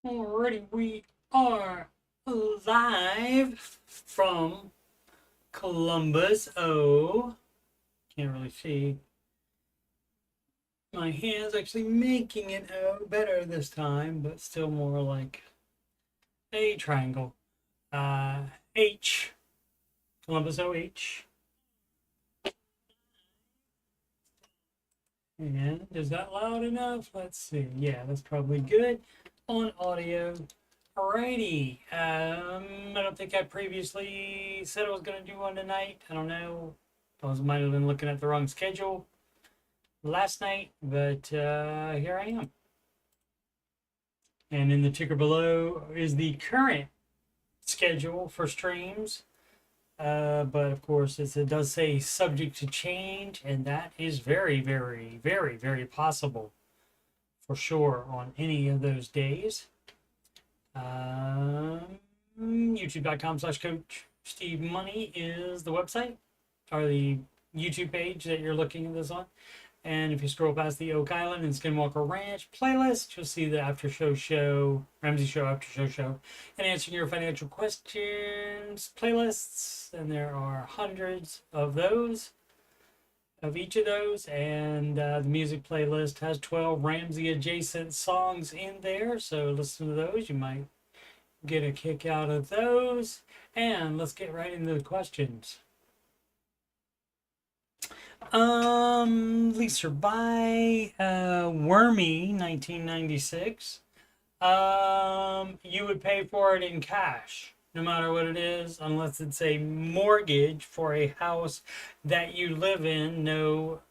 Alrighty, we are live from Columbus. Oh, can't really see. My hand's actually making it better this time, but still more like a triangle. Uh, H, Columbus OH. And is that loud enough? Let's see. Yeah, that's probably good on audio. Alrighty. I don't think I previously said I was going to do one tonight. I don't know. Might have been looking at the wrong schedule last night, but here I am. And in the ticker below is the current schedule for streams. But of course, it does say subject to change, and that is very, very, very, very possible for sure on any of those days. YouTube.com/coach Steve Money is the website or the YouTube page that you're looking at this on. And if you scroll past the Oak Island and Skinwalker Ranch playlist, you'll see the after show, Ramsey show, after show, and answering your financial questions playlists. And there are hundreds of those, of each of those. And the music playlist has 12 Ramsey adjacent songs in there. So listen to those. You might get a kick out of those. And let's get right into the questions. Lisa by Wormy 1996. You would pay for it in cash, no matter what it is, unless it's a mortgage for a house that you live in. No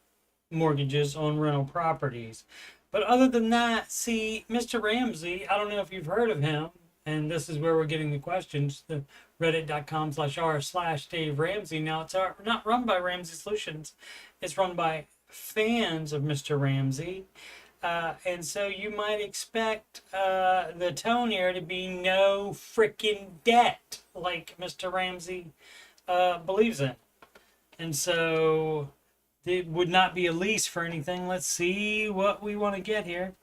mortgages on rental properties. But other than that, see, Mr. Ramsey, I don't know if you've heard of him, and this is where we're getting the questions, the reddit.com/r/Dave Ramsey. Now, it's not run by Ramsey Solutions. It's run by fans of Mr. Ramsey. And so you might expect the tone here to be no freaking debt, like Mr. Ramsey believes in. And so it would not be a lease for anything. Let's see what we want to get here.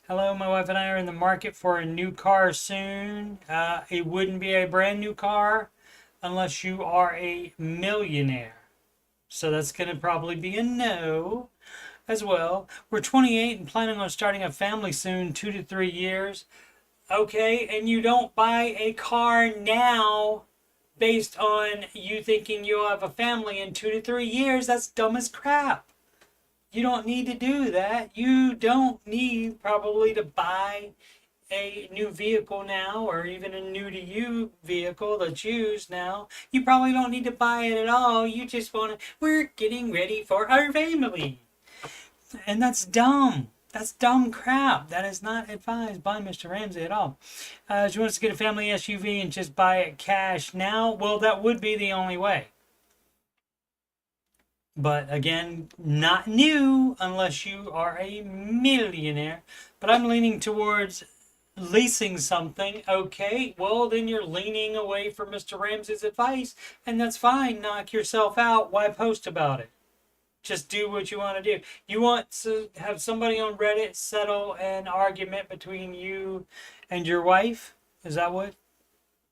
Hello, my wife and I are in the market for a new car soon. It wouldn't be a brand new car unless you are a millionaire. So that's going to probably be a no as well. We're 28 and planning on starting a family soon, 2 to 3 years. Okay, and you don't buy a car now based on you thinking you'll have a family in 2 to 3 years. That's dumb as crap. You don't need to do that. You don't need probably to buy a new vehicle now, or even a new to you vehicle that's used now. You probably don't need to buy it at all. You just want to, we're getting ready for our family. And that's dumb. That's dumb crap. That is not advised by Mr. Ramsey at all. She wants to get a family SUV and just buy it cash now. Well, that would be the only way. But again, not new unless you are a millionaire. But I'm leaning towards leasing something. Okay, well, then you're leaning away from Mr. Ramsey's advice, and that's fine. Knock yourself out. Why post about it? Just do what you want to do. You want to have somebody on Reddit settle an argument between you and your wife? Is that what?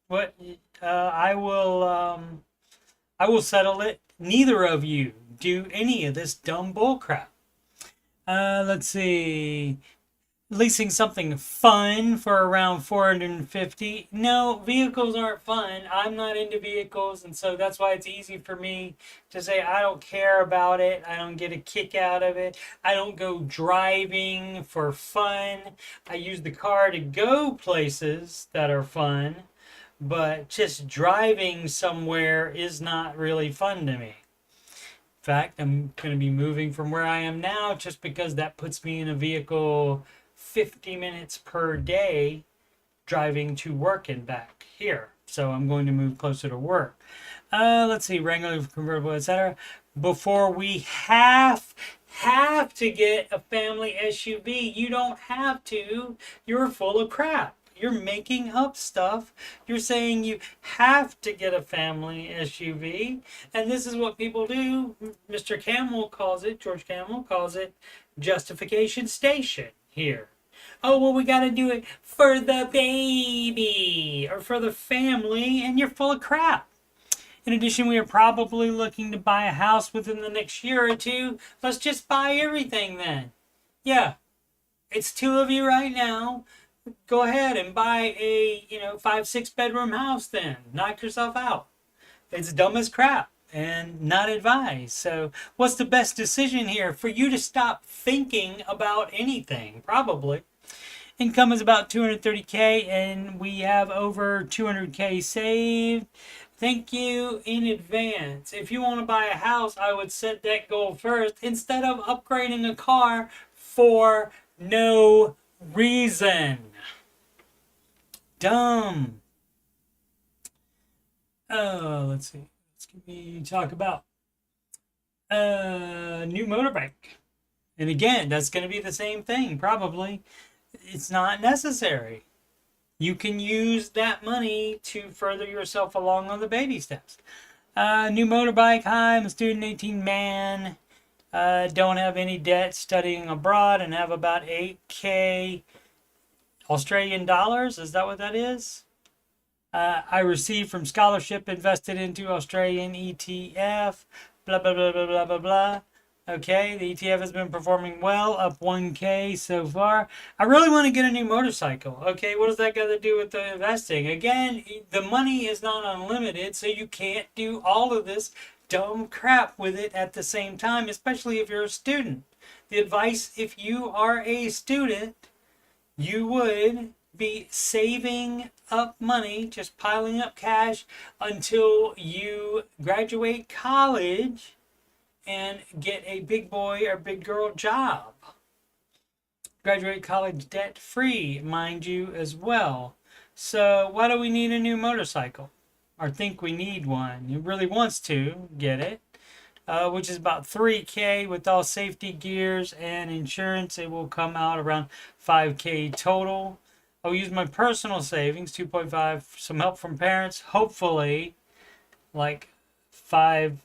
What? I will settle it. Neither of you do any of this dumb bullcrap. Let's see. Leasing something fun for around 450. No, vehicles aren't fun. I'm not into vehicles, and so that's why it's easy for me to say I don't care about it. I don't get a kick out of it. I don't go driving for fun. I use the car to go places that are fun, but just driving somewhere is not really fun to me. In fact, I'm going to be moving from where I am now just because that puts me in a vehicle 50 minutes per day driving to work and back here. So I'm going to move closer to work. Let's see, Wrangler, convertible, etc. Before we have to get a family SUV. You don't have to. You're full of crap. You're making up stuff. You're saying you have to get a family SUV. And this is what people do. Mr. Camel calls it, George Camel calls it justification station here. Oh, well, we got to do it for the baby or for the family, and you're full of crap. In addition, we are probably looking to buy a house within the next year or two. Let's just buy everything then. Yeah, it's two of you right now. Go ahead and buy a, 5, 6 bedroom house then. Knock yourself out. It's dumb as crap and not advised. So, what's the best decision here? For you to stop thinking about anything, probably. Income is about 230K, and we have over 200K saved. Thank you in advance. If you want to buy a house, I would set that goal first instead of upgrading a car for no reason. Dumb. Let's see. We talk about new motorbike. And again, that's going to be the same thing, probably. It's not necessary. You can use that money to further yourself along on the baby steps. New motorbike. Hi, I'm a student, 18 man. Don't have any debt, studying abroad, and have about 8K Australian dollars. Is that what that is? I received from scholarship invested into Australian ETF. Blah, blah, blah, blah, blah, blah, blah. Okay, the ETF has been performing well, up 1K so far. I really want to get a new motorcycle. Okay, what does that got to do with the investing? Again, the money is not unlimited, so you can't do all of this dumb crap with it at the same time, especially if you're a student. The advice, if you are a student, you would be saving up money, just piling up cash until you graduate college and get a big boy or big girl job. Graduate college debt free, mind you, as well. So why do we need a new motorcycle? Or think we need one? He really wants to get it, which is about 3K with all safety gears and insurance. It will come out around 5K total. I'll use my personal savings, 2.5, some help from parents, hopefully like $500,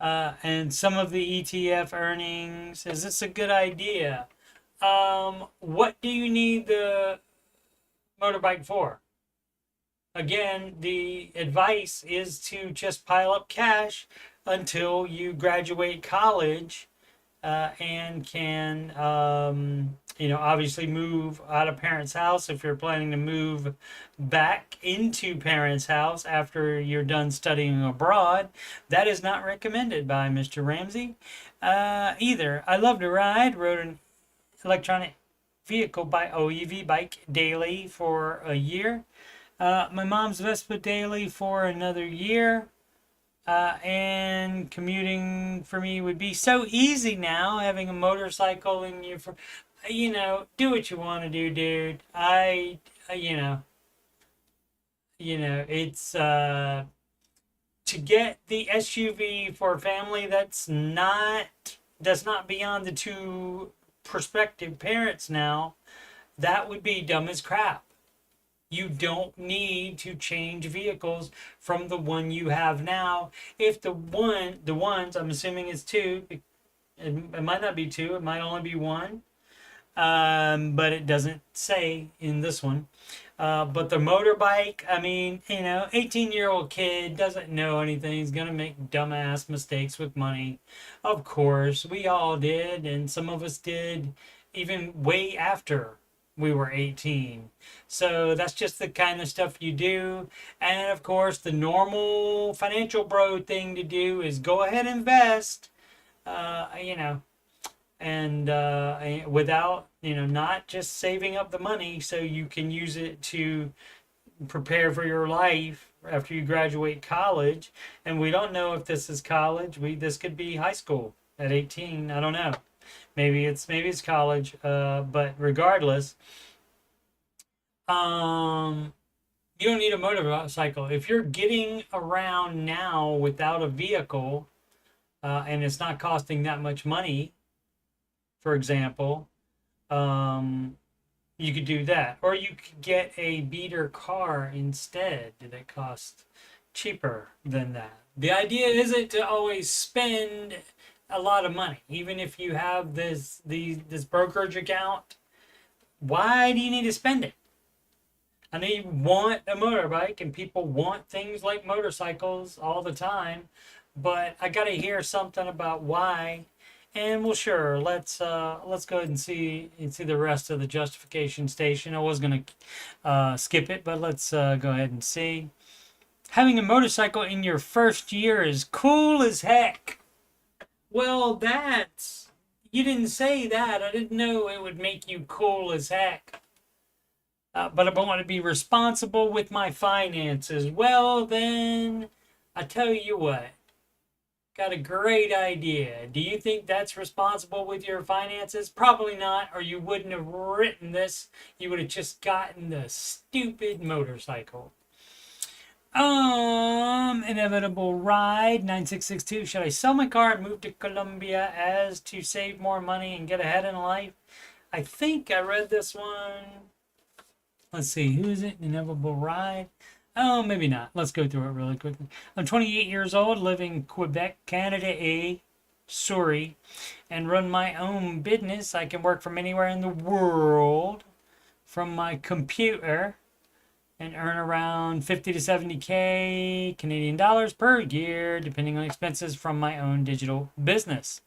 and some of the ETF earnings. Is this a good idea? What do you need the motorbike for? Again, the advice is to just pile up cash until you graduate college, and can, obviously move out of parents' house if you're planning to move back into parents' house after you're done studying abroad. That is not recommended by Mr. Ramsey either. I love to ride. Rode an electronic vehicle by EV bike daily for a year. My mom's Vespa daily for another year. And commuting for me would be so easy now, having a motorcycle in you for, do what you want to do, dude. It's, to get the SUV for a family that's not beyond the two prospective parents now, that would be dumb as crap. You don't need to change vehicles from the one you have now. If the ones, I'm assuming it's two, it might not be two, it might only be one, but it doesn't say in this one. But the motorbike, 18-year-old kid doesn't know anything. He's going to make dumbass mistakes with money. Of course, we all did, and some of us did even way after we were 18. So that's just the kind of stuff you do. And of course, the normal financial bro thing to do is go ahead and invest, and without, not just saving up the money so you can use it to prepare for your life after you graduate college. And we don't know if this is college. This could be high school at 18. I don't know. Maybe it's college, but regardless, you don't need a motorcycle. If you're getting around now without a vehicle, and it's not costing that much money, for example, you could do that. Or you could get a beater car instead that costs cheaper than that. The idea isn't to always spend a lot of money. Even if you have this brokerage account, why do you need to spend it? I know you want a motorbike, and people want things like motorcycles all the time, but I got to hear something about why. And well, sure, let's go ahead and see the rest of the justification station. I was gonna skip it, but let's go ahead and see. Having a motorcycle in your first year is cool as heck. Well, that's, you didn't say that. I didn't know it would make you cool as heck. But I want to be responsible with my finances. Well, then, I tell you what, got a great idea. Do you think that's responsible with your finances? Probably not, or you wouldn't have written this. You would have just gotten the stupid motorcycle. Inevitable ride 9662. Should I sell my car and move to Colombia as to save more money and get ahead in life? I think I read this one. Let's see, who is it? Inevitable ride. Oh, maybe not. Let's go through it really quickly. I'm 28 years old, live in Quebec, Canada, Surrey, and run my own business. I can work from anywhere in the world from my computer and earn around 50 to 70K Canadian dollars per year, depending on expenses from my own digital business.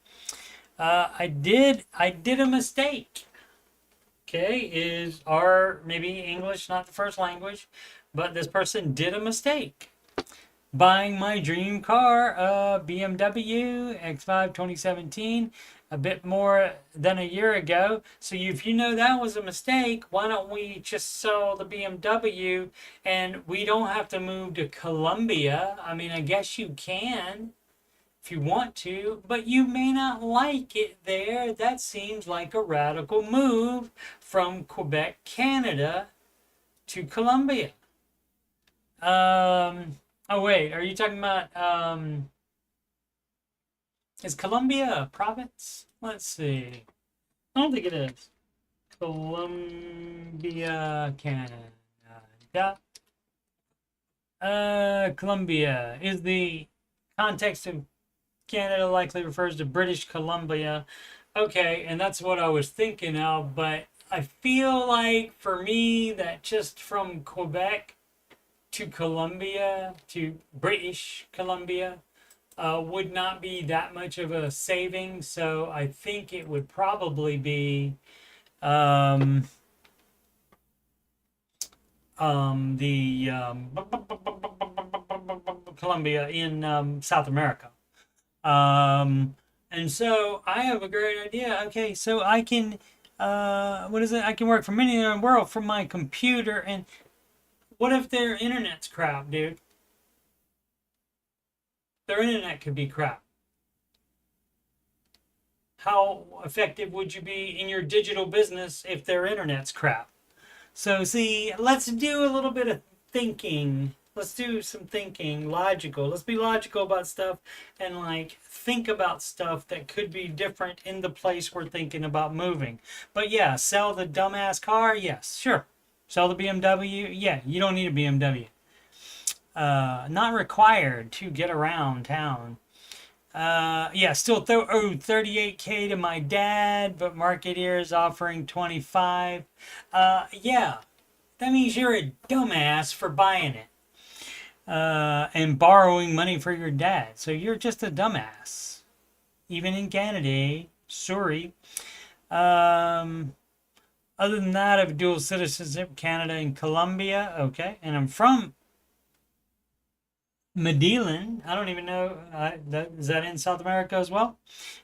I did a mistake. Okay, maybe English not the first language, but this person did a mistake. Buying my dream car, BMW X5 2017, a bit more than a year ago. So if you know that was a mistake, why don't we just sell the BMW and we don't have to move to Colombia? I mean, I guess you can if you want to, but you may not like it there. That seems like a radical move from Quebec, Canada to Colombia. Oh wait, are you talking about, is Colombia a province? Let's see. I don't think it is. Colombia, Canada. Colombia is the context of Canada likely refers to British Columbia. Okay, and that's what I was thinking of, but I feel like for me that just from Quebec to Columbia, to British Columbia, would not be that much of a saving. So I think it would probably be Colombia in South America. And so I have a great idea. Okay, so I can, what is it? I can work from anywhere in the world from my computer. And what if their internet's crap, dude? Their internet could be crap. How effective would you be in your digital business if their internet's crap? So see, let's do a little bit of thinking. Let's do some thinking, logical. Let's be logical about stuff and like think about stuff that could be different in the place we're thinking about moving. But yeah, sell the dumbass car? Yes, sure. Sell the BMW? Yeah, you don't need a BMW. Not required to get around town. Yeah, still owe 38K to my dad, but market here is offering 25. Yeah, that means you're a dumbass for buying it. And borrowing money for your dad. So you're just a dumbass. Even in Canada, sorry. Other than that, I have dual citizenship, Canada and Colombia. Okay, and I'm from Medellin. I don't even know. Is that in South America as well?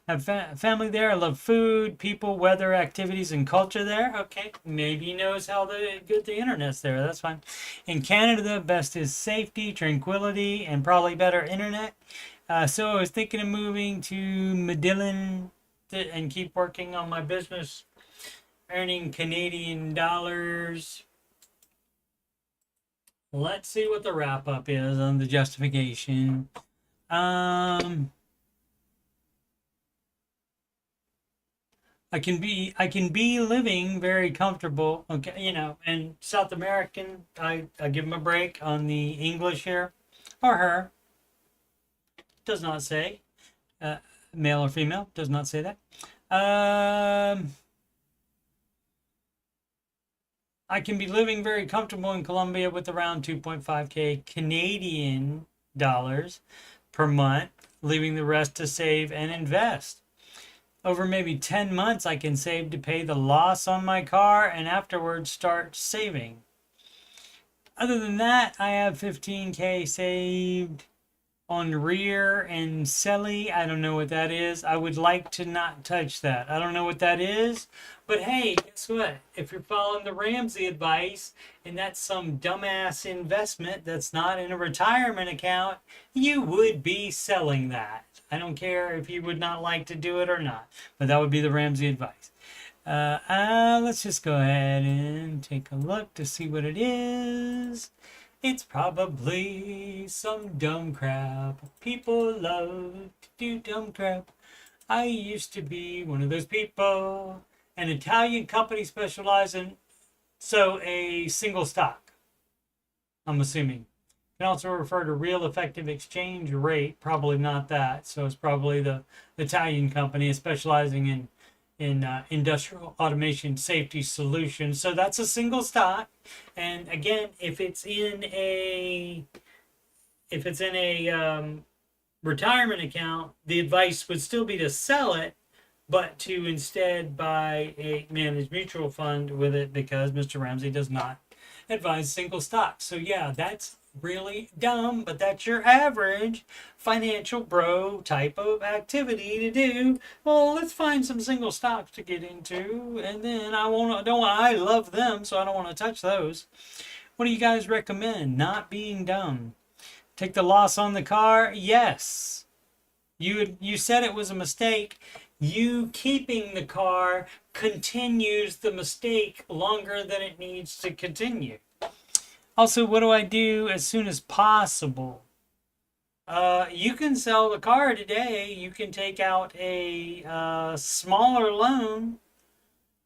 I have family there. I love food, people, weather, activities, and culture there. Okay, maybe he knows how good the internet's there. That's fine. In Canada, the best is safety, tranquility, and probably better internet. So I was thinking of moving to Medellin and keep working on my business, earning Canadian dollars. Let's see what the wrap up is on the justification. I can be living very comfortable. Okay, you know, and South American, I give him a break on the English here, or her. Does not say. Male or female, does not say that. I can be living very comfortable in Colombia with around 2.5K Canadian dollars per month, leaving the rest to save and invest. Over maybe 10 months, I can save to pay the loss on my car and afterwards start saving. Other than that, I have 15K saved on rear and Selly. I don't know what that is. I would like to not touch that. I don't know what that is. But hey, guess what? If you're following the Ramsey advice and that's some dumbass investment that's not in a retirement account, you would be selling that. I don't care if you would not like to do it or not. But that would be the Ramsey advice. Let's just go ahead and take a look to see what it is. It's probably some dumb crap. People love to do dumb crap. I used to be one of those people. An Italian company specializing, so a single stock, I'm assuming. Can also refer to real effective exchange rate. Probably not that. So it's probably the Italian company specializing in industrial automation safety solutions. So that's a single stock. And again, if it's in a retirement account, the advice would still be to sell it, but to instead buy a managed mutual fund with it, because Mr. Ramsey does not advise single stocks. So yeah, that's really dumb, but that's your average financial bro type of activity to do. Well, let's find some single stocks to get into, and then I love them, so I don't want to touch those. What do you guys recommend? Not being dumb. Take the loss on the car? Yes. You said it was a mistake. You keeping the car continues the mistake longer than it needs to continue. Also, what do I do as soon as possible? You can sell the car today. You can take out a smaller loan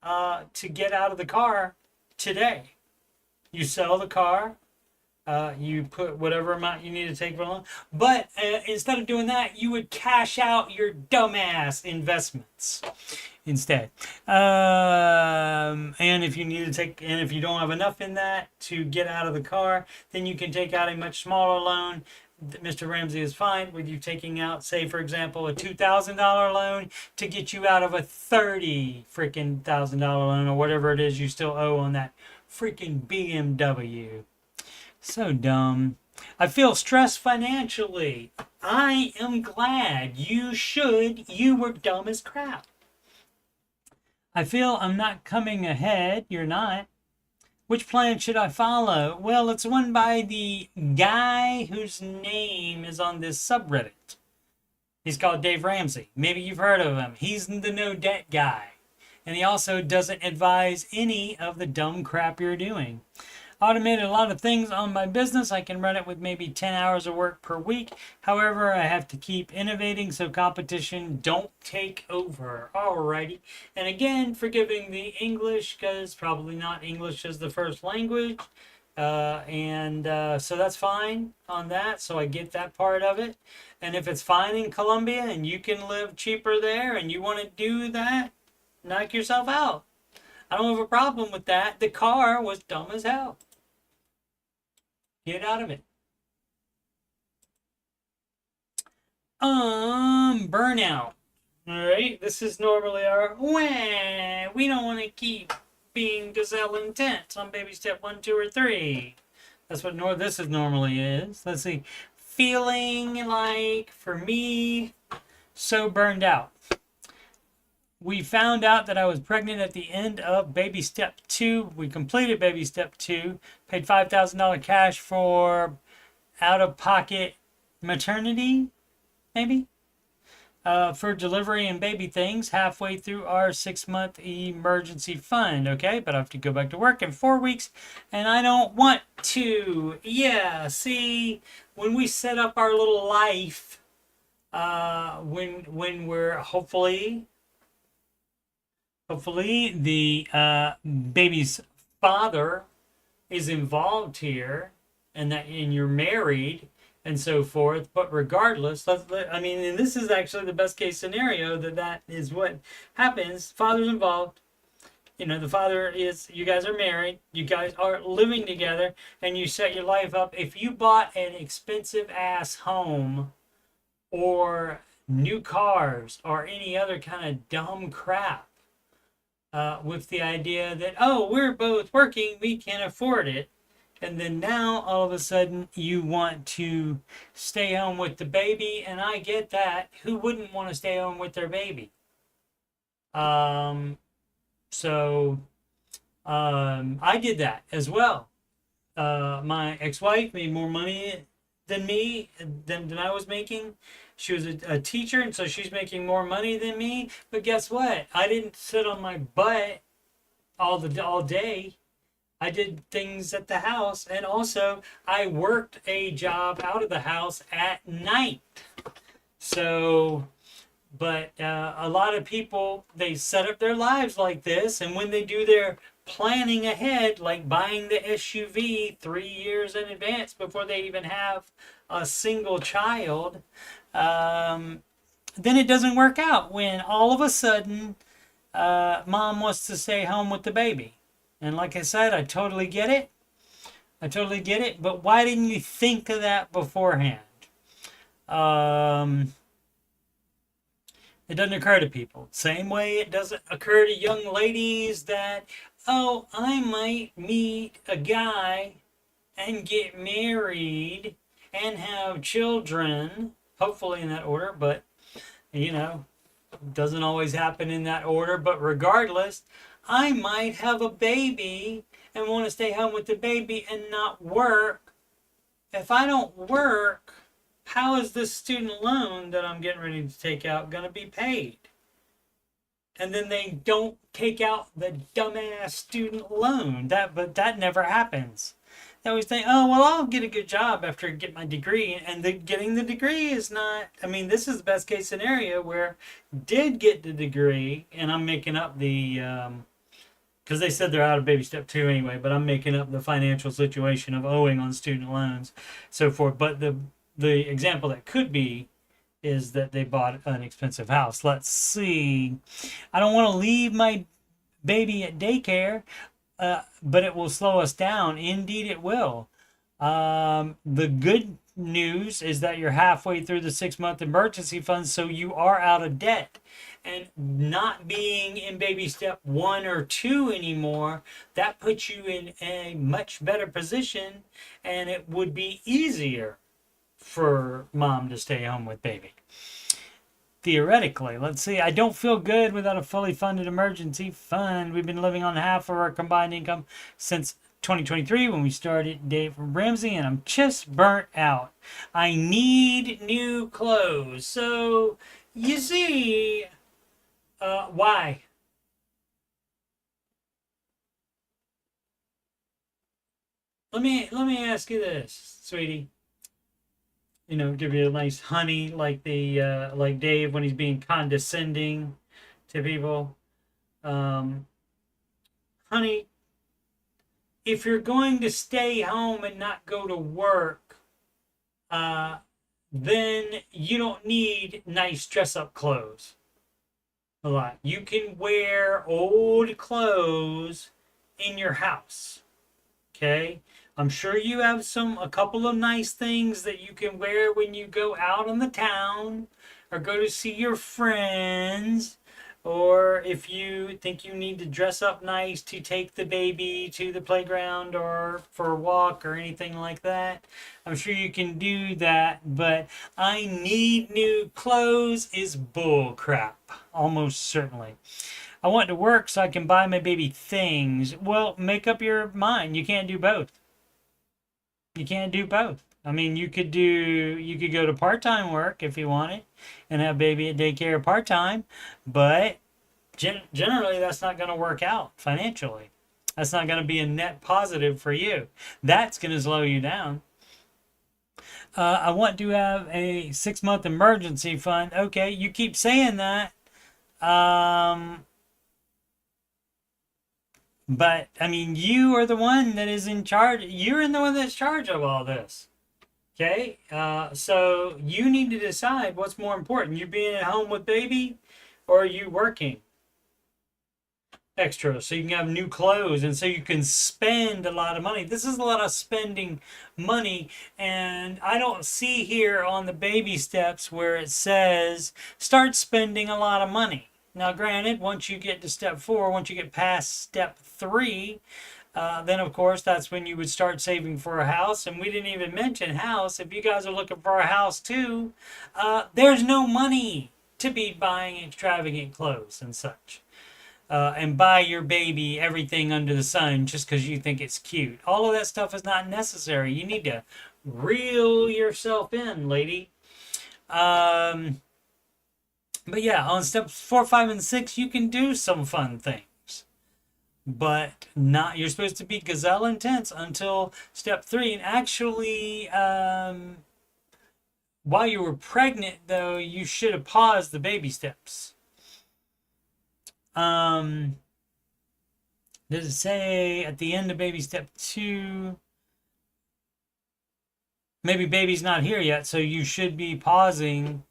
to get out of the car today. You sell the car. You put whatever amount you need to take for a loan. But instead of doing that, you would cash out your dumbass investments instead. And if you need to and if you don't have enough in that to get out of the car, then you can take out a much smaller loan. Mr. Ramsey is fine with you taking out, say, for example, a $2,000 loan to get you out of a $30,000 loan or whatever it is you still owe on that freaking BMW. So dumb. I feel stressed financially. I am glad. You should. You were dumb as crap. I feel I'm not coming ahead. You're not. Which plan should I follow? Well, it's one by the guy whose name is on this subreddit. He's called Dave Ramsey. Maybe you've heard of him. He's the no debt guy. And he also doesn't advise any of the dumb crap you're doing. Automated a lot of things on my business. I can run it with maybe 10 hours of work per week. However, I have to keep innovating so competition don't take over. Alrighty. And again, forgiving the English, because probably not English is the first language. So that's fine on that. So I get that part of it. And if it's fine in Colombia and you can live cheaper there and you want to do that, knock yourself out. I don't have a problem with that. The car was dumb as hell. Get out of it. Burnout. All right, this is normally our we don't want to keep being gazelle intent on baby step 1, 2, or 3. That's what this is normally is. Let's see. Feeling like, for me, so burned out. We found out that I was pregnant at the end of baby step 2. We completed baby step 2, paid $5,000 cash for out-of-pocket maternity, maybe, for delivery and baby things halfway through our 6-month emergency fund. Okay, but I have to go back to work in 4 weeks, and I don't want to. Yeah, see, when we set up our little life, when we're hopefully the baby's father is involved here, and you're married, and so forth. But regardless, I mean, and this is actually the best case scenario that is what happens. Father's involved. You know, the father is, you guys are married, you guys are living together, and you set your life up. If you bought an expensive ass home or new cars or any other kind of dumb crap, with the idea that, oh, we're both working, we can afford it. And then now all of a sudden you want to stay home with the baby. And I get that. Who wouldn't want to stay home with their baby? I did that as well. My ex-wife made more money than me, than I was making. She was a teacher, and so she's making more money than me. But guess what? I didn't sit on my butt all day. I did things at the house, and also I worked a job out of the house at night. So, but a lot of people, they set up their lives like this, and when they do their planning ahead, like buying the SUV 3 years in advance before they even have a single child, then it doesn't work out when all of a sudden mom wants to stay home with the baby. And like I said, I totally get it. I totally get it. But why didn't you think of that beforehand? It doesn't occur to people. Same way it doesn't occur to young ladies that, oh, I might meet a guy and get married and have children. Hopefully in that order, but, you know, it doesn't always happen in that order. But regardless, I might have a baby and want to stay home with the baby and not work. If I don't work, how is this student loan that I'm getting ready to take out going to be paid? And then they don't take out the dumbass student loan. But that never happens. They always think, oh, well, I'll get a good job after I get my degree. And getting the degree is not, I mean, this is the best case scenario where did get the degree, and I'm making up the, because they said they're out of baby step 2 anyway, but I'm making up the financial situation of owing on student loans, so forth. But the example that could be is that they bought an expensive house. Let's see. I don't want to leave my baby at daycare, but it will slow us down. Indeed, it will. The good news is that you're halfway through the 6-month emergency fund, so you are out of debt. And not being in baby step 1 or 2 anymore, that puts you in a much better position, and it would be easier for mom to stay home with baby. Theoretically, let's see. I don't feel good without a fully funded emergency fund. We've been living on half of our combined income since 2023 when we started Dave from Ramsey, and I'm just burnt out. I need new clothes. So, you see, why? Let me ask you this, sweetie. You know, give you a nice honey like like Dave when he's being condescending to people. Honey, if you're going to stay home and not go to work, then you don't need nice dress-up clothes a lot. You can wear old clothes in your house, okay? I'm sure you have a couple of nice things that you can wear when you go out on the town or go to see your friends, or if you think you need to dress up nice to take the baby to the playground or for a walk or anything like that. I'm sure you can do that, but I need new clothes is bull crap, almost certainly. I want to work so I can buy my baby things. Well, make up your mind. You can't do both. You can't do both. I mean, you could go to part-time work if you wanted and have baby at daycare part-time, but generally that's not going to work out financially. That's not going to be a net positive for you. That's going to slow you down. I want to have a 6-month emergency fund. Okay, you keep saying that. But, I mean, you are the one that is in charge. You're the one that's in charge of all this. Okay, so you need to decide what's more important: you being at home with baby, or you working extra so you can have new clothes and so you can spend a lot of money. This is a lot of spending money, and I don't see here on the baby steps where it says start spending a lot of money. Now, granted, once you get to step 4, once you get past step 3, then of course that's when you would start saving for a house. And we didn't even mention house. If you guys are looking for a house too, there's no money to be buying extravagant clothes and such. And buy your baby everything under the sun just because you think it's cute. All of that stuff is not necessary. You need to reel yourself in, lady. But yeah, on steps 4, 5, and 6, you can do some fun things. But not, you're supposed to be gazelle intense until step 3. And actually, while you were pregnant, though, you should have paused the baby steps. Does it say at the end of baby step 2? Maybe baby's not here yet, so you should be pausing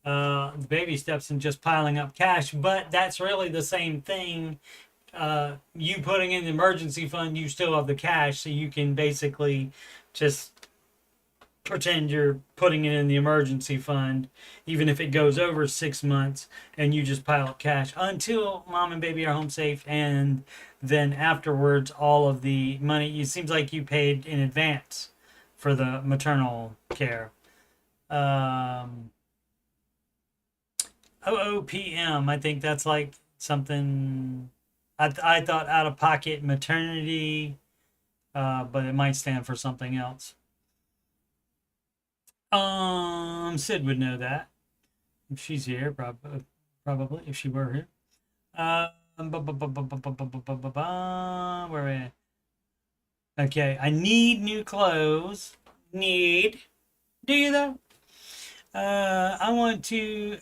the baby steps and just piling up cash. But that's really the same thing. You putting in the emergency fund, you still have the cash, so you can basically just pretend you're putting it in the emergency fund, even if it goes over 6 months, and you just pile up cash until mom and baby are home safe, and then afterwards all of the money, it seems like you paid in advance for the maternal care. OOPM, I think that's like something, I thought out of pocket maternity, but it might stand for something else. Sid would know that if she's here, probably if she were here. Where are we? Okay, I need new clothes. Need. Do you though? I want to.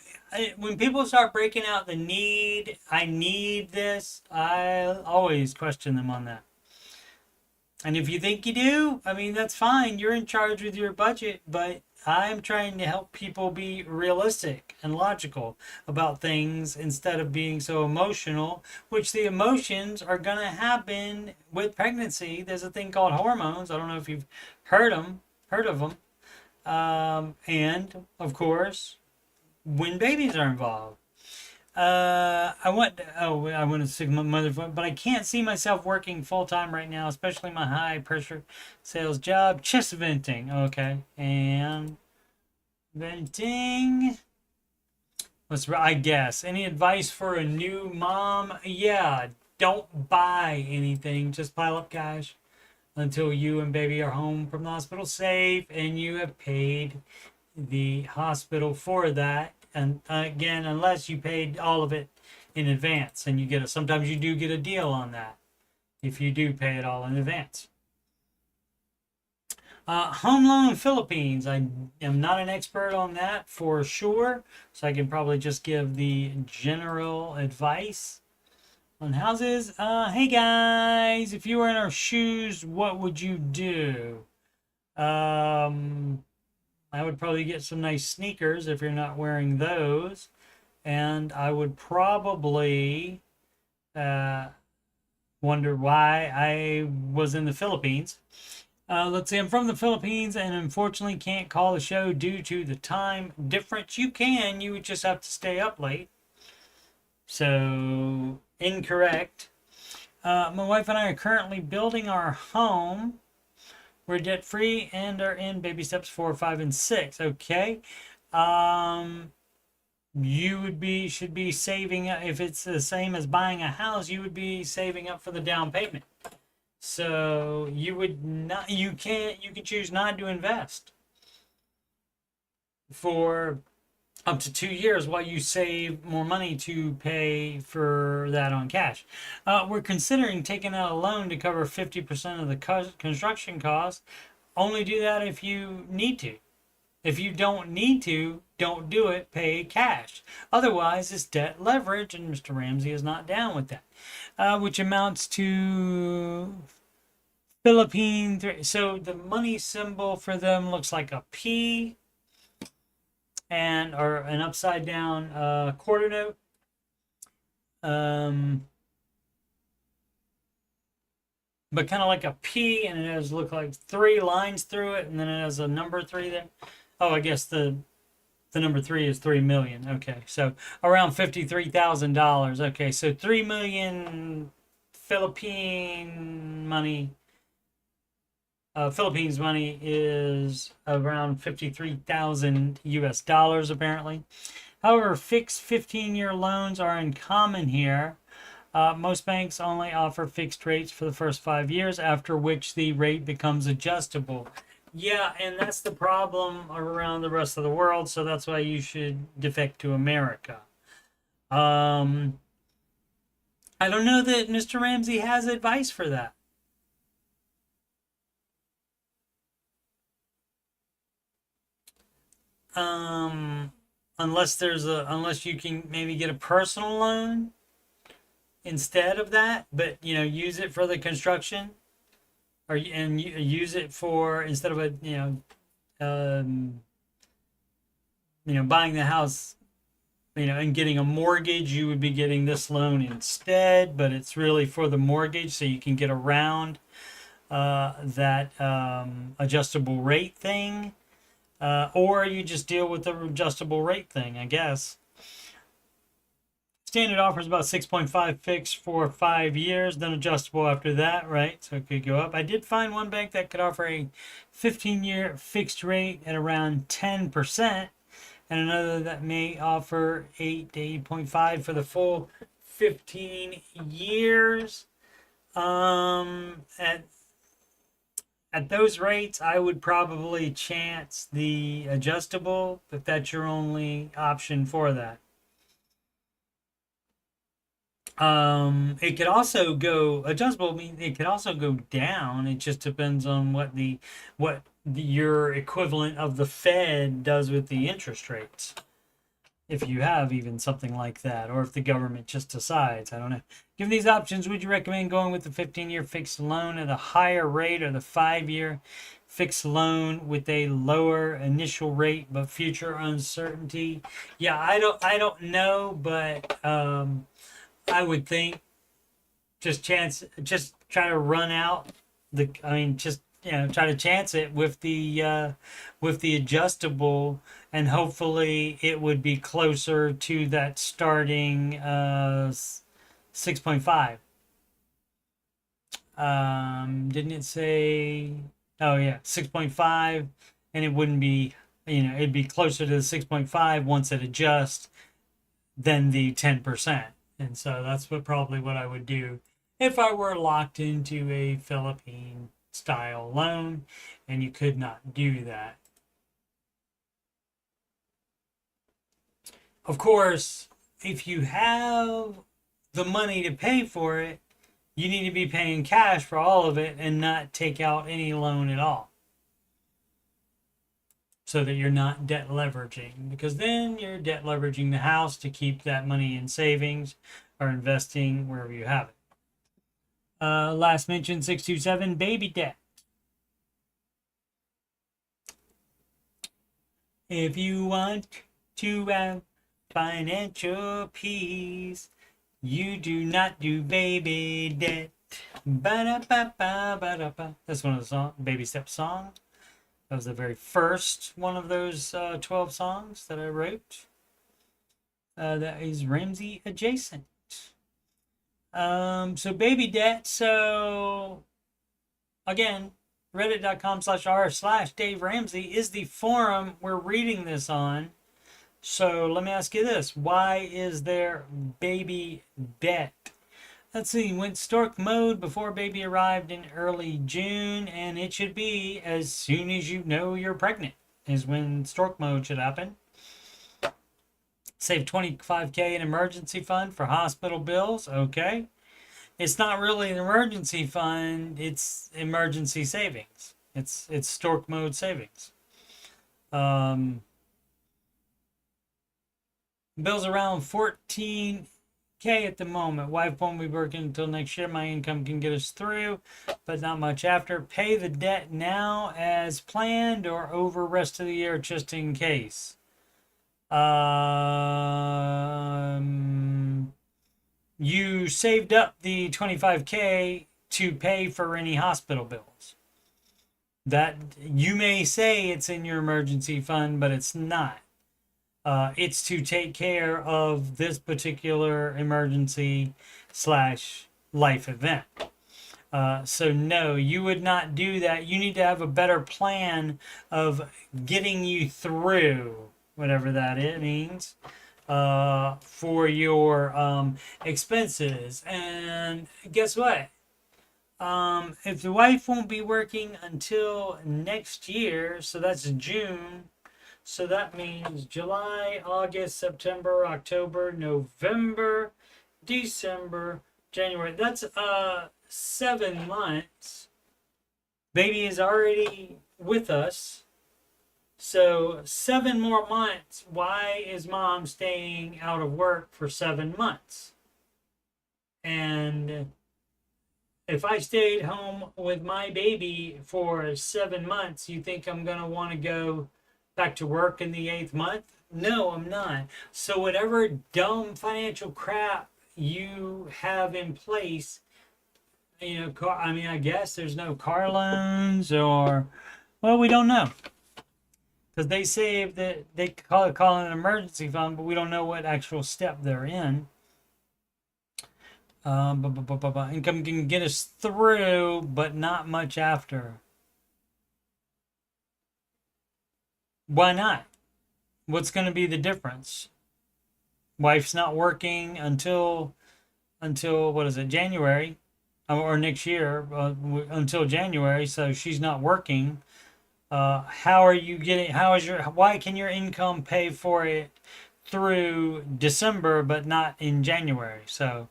When people start breaking out the need, I need this. I always question them on that. And if you think you do, I mean, that's fine. You're in charge with your budget, but I'm trying to help people be realistic and logical about things instead of being so emotional, which the emotions are going to happen with pregnancy. There's a thing called hormones. I don't know if you've heard of them. And of course, when babies are involved. I want to see my mother, but I can't see myself working full time right now, especially my high pressure sales job. Chest venting, okay, and venting. I guess. Any advice for a new mom? Yeah, don't buy anything. Just pile up cash until you and baby are home from the hospital safe, and you have paid the hospital for that. And again, unless you paid all of it in advance, and you get sometimes you do get a deal on that if you do pay it all in advance. Home loan Philippines. I am not an expert on that for sure, so I can probably just give the general advice on houses. Hey guys, if you were in our shoes, what would you do? I would probably get some nice sneakers if you're not wearing those. And I would probably wonder why I was in the Philippines. Let's see, I'm from the Philippines and unfortunately can't call the show due to the time difference. You would just have to stay up late. So, incorrect. My wife and I are currently building our home. We're debt free and are in baby steps 4, 5, and 6. Okay. You should be saving, if it's the same as buying a house, you would be saving up for the down payment. So you can choose not to invest for up to 2 years while you save more money to pay for that on cash. We're considering taking out a loan to cover 50% of the construction costs. Only do that if you need to. If you don't need to, don't do it. Pay cash. Otherwise, it's debt leverage, and Mr. Ramsey is not down with that, which amounts to Philippine three. So the money symbol for them looks like a P and or an upside down quarter note. But kind of like a P, and it has look like three lines through it, and then it has a number three there. Oh, I guess the number three is 3 million. Okay, so around $53,000. Okay, so 3 million Philippine money. Philippines money is around 53,000 US dollars apparently. However, fixed 15-year loans are uncommon here. Most banks only offer fixed rates for the first 5 years, after which the rate becomes adjustable. Yeah, and that's the problem around the rest of the world, so that's why you should defect to America. I don't know that Mr. Ramsey has advice for that. Unless you can maybe get a personal loan instead of that, but use it for the construction, or and use it for instead of buying the house, and getting a mortgage, you would be getting this loan instead, but it's really for the mortgage, so you can get around that adjustable rate thing, or you just deal with the adjustable rate thing, I guess. Standard offers about 6.5 fixed for 5 years, then adjustable after that, right? So it could go up. I did find one bank that could offer a 15-year fixed rate at around 10%, and another that may offer 8 to 8.5 for the full 15 years. At those rates, I would probably chance the adjustable if that's your only option for that. It could also go adjustable. I mean, it could also go down. It just depends on what your equivalent of the Fed does with the interest rates. If you have even something like that, or if the government just decides, I don't know. Given these options, would you recommend going with the 15-year fixed loan at a higher rate, or the 5-year fixed loan with a lower initial rate but future uncertainty? Yeah, I don't know, but I would think just try to run out just try to chance it with the adjustable, and hopefully it would be closer to that starting 6.5. Didn't it say? Oh yeah, 6.5, and it wouldn't be, it'd be closer to the 6.5 once it adjusts than the 10%. And so that's probably what I would do if I were locked into a Philippine style loan and you could not do that. Of course, if you have the money to pay for it, you need to be paying cash for all of it and not take out any loan at all, so that you're not debt leveraging, because then you're debt leveraging the house to keep that money in savings or investing wherever you have it. Last mention 627, baby debt. If you want to have financial peace, you do not do baby debt. Ba-da-ba-ba, ba-da-ba. That's one of the baby step songs. That was the very first one of those 12 songs that I wrote. That is Ramsey adjacent. So baby debt. So again, reddit.com/r/Dave Ramsey is the forum we're reading this on. So let me ask you this. Why is there baby debt? Let's see, went stork mode before baby arrived in early June, and it should be as soon as you know you're pregnant is when stork mode should happen. Save $25K in emergency fund for hospital bills. Okay. It's not really an emergency fund, it's emergency savings. It's stork mode savings. Bills around $14K 25K at the moment. Wife won't be working until next year. My income can get us through, but not much after. Pay the debt now as planned or over rest of the year just in case. You saved up the 25K to pay for any hospital bills. That you may say it's in your emergency fund, but it's not. It's to take care of this particular emergency slash life event. So no, you would not do that. You need to have a better plan of getting you through whatever that it means for your expenses. And guess what? If the wife won't be working until next year, so that's June. So that means July, August, September, October, November, December, January. That's 7 months. Baby is already with us. So 7 more months. Why is mom staying out of work for 7 months? And if I stayed home with my baby for 7 months, you think I'm going to want to go back to work in the 8th month? No, I'm not. So whatever dumb financial crap you have in place, I guess there's no car loans or, well, we don't know. Because they say that they call it an emergency fund, but we don't know what actual step they're in. Income can get us through, but not much after. Why not? What's going to be the difference? Wife's not working until what is it, January, or next year, until January, so she's not working. Why can your income pay for it through December but not in January? So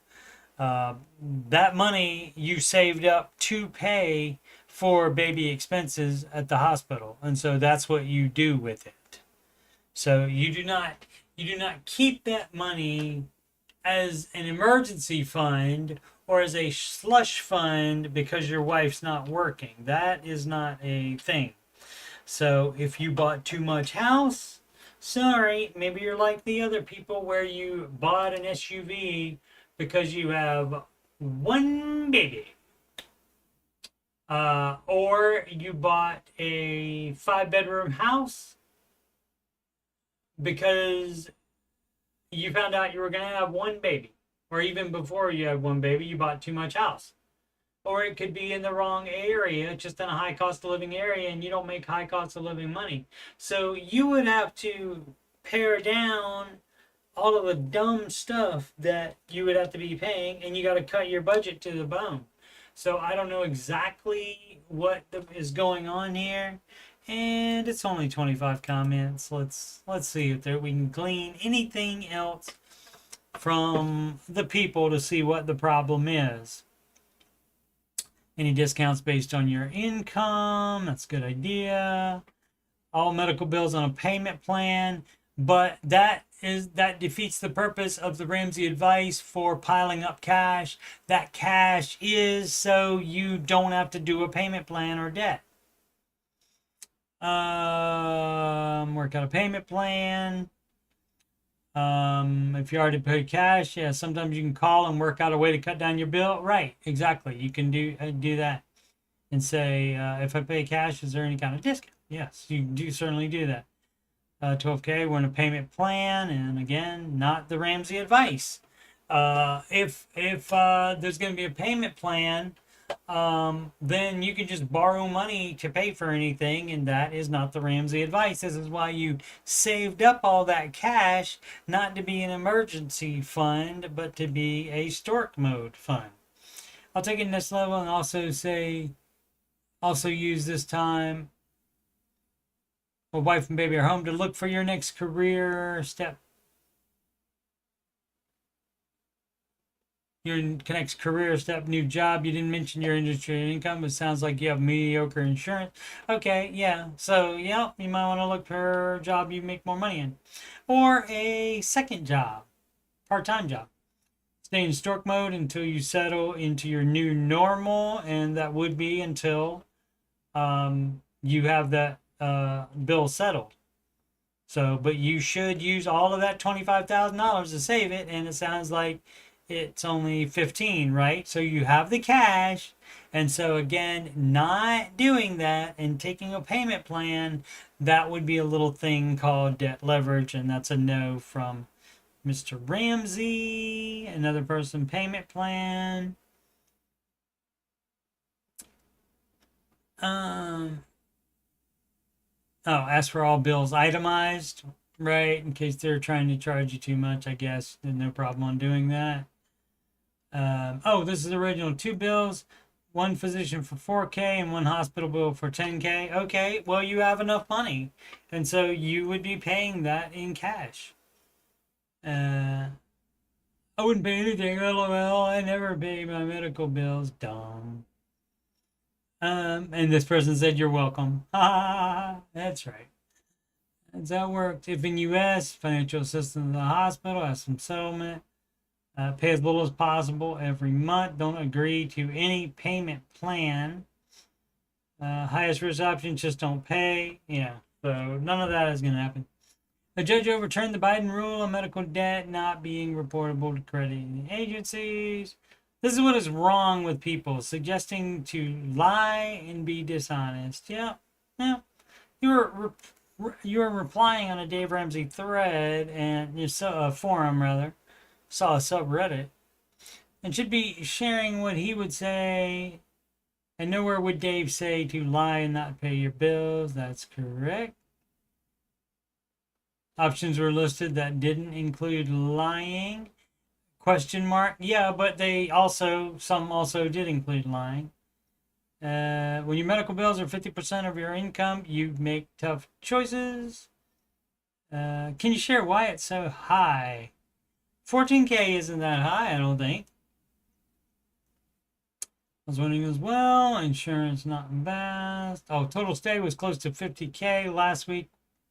that money you saved up to pay for baby expenses at the hospital, and so that's what you do with it. So you do not keep that money as an emergency fund or as a slush fund because your wife's not working. That is not a thing. So if you bought too much house, sorry, maybe you're like the other people where you bought an SUV because you have one baby. Or you bought a 5-bedroom house because you found out you were going to have one baby. Or even before you had one baby, you bought too much house. Or it could be in the wrong area, just in a high cost of living area, and you don't make high cost of living money. So you would have to pare down all of the dumb stuff that you would have to be paying, and you got to cut your budget to the bone. So I don't know exactly what is going on here, and it's only 25 comments. Let's see if we can glean anything else from the people to see what the problem is. Any discounts based on your income? That's a good idea. All medical bills on a payment plan, but that defeats the purpose of the Ramsey advice for piling up cash. That cash is so you don't have to do a payment plan or debt. Work out a payment plan. If you already paid cash, yeah, sometimes you can call and work out a way to cut down your bill. Right, exactly. You can do that and say, if I pay cash, is there any kind of discount? Yes, you do certainly do that. 12K, we're in a payment plan, and again, not the Ramsey advice. If there's going to be a payment plan, then you can just borrow money to pay for anything, and that is not the Ramsey advice. This is why you saved up all that cash, not to be an emergency fund, but to be a stork mode fund. I'll take it next level and also use this time while wife and baby are home to look for your next career step. Your next career step, new job. You didn't mention your industry or income. It sounds like you have mediocre insurance. Okay, yeah. So, yeah, you might want to look for a job you make more money in. Or a second job, part-time job. stay in stork mode until you settle into your new normal, and that would be until you have that bill settled. So, but you should use all of that $25,000 to save it, and it sounds like it's only 15, right? So you have the cash, and so again, not doing that and taking a payment plan, that would be a little thing called debt leverage, and that's a no from Mr. Ramsey. Another person, payment plan. Ask for all bills itemized, right? In case they're trying to charge you too much, I guess. There's no problem on doing that. This is original. 2 bills, one physician for 4K and one hospital bill for 10K. Okay, well, you have enough money. And so you would be paying that in cash. I wouldn't pay anything. LOL. I never pay my medical bills. Dumb. And this person said, "You're welcome." That's right. That's how it worked. If in U.S., financial assistance in the hospital, has some settlement. Pay as little as possible every month. Don't agree to any payment plan. Highest risk option, just don't pay. Yeah, so none of that is going to happen. The judge overturned the Biden rule on medical debt not being reportable to credit agencies. This is what is wrong with people, suggesting to lie and be dishonest. Yeah. You were replying on a Dave Ramsey thread, and you saw a forum rather, saw a subreddit, and should be sharing what he would say. And nowhere would Dave say to lie and not pay your bills. That's correct. Options were listed that didn't include lying. Question mark. Yeah, but some also did include lying. When your medical bills are 50% of your income, you make tough choices. Can you share why it's so high? 14K isn't that high, I don't think. I was wondering as well. Insurance not best. Oh, total stay was close to 50K. Last week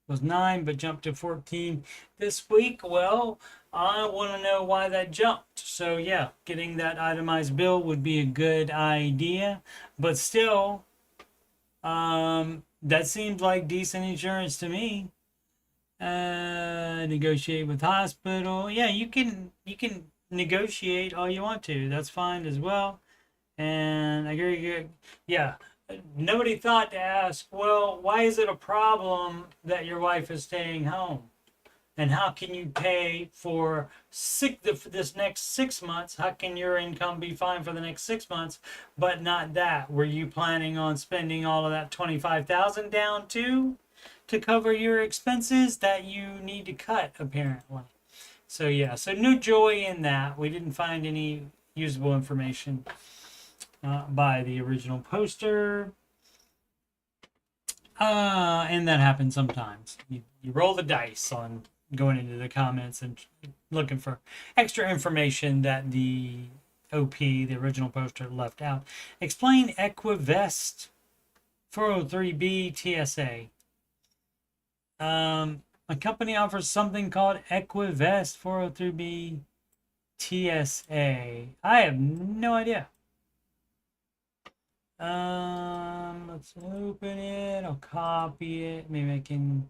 was 9, but jumped to 14 this week. Well, I want to know why that jumped. So yeah, getting that itemized bill would be a good idea. But still, that seems like decent insurance to me. Negotiate with hospital. Yeah, you can negotiate all you want to. That's fine as well. And I agree. Yeah. Nobody thought to ask, well, why is it a problem that your wife is staying home? And how can you pay for this next 6 months? How can your income be fine for the next 6 months, but not that? Were you planning on spending all of that $25,000 down too to cover your expenses that you need to cut, apparently? So yeah, so no joy in that. We didn't find any usable information by the original poster. And that happens sometimes. You roll the dice on going into the comments and looking for extra information that the OP, the original poster, left out. Explain Equivest 403B TSA. A company offers something called Equivest 403B TSA. I have no idea. Let's open it. I'll copy it. Maybe I can.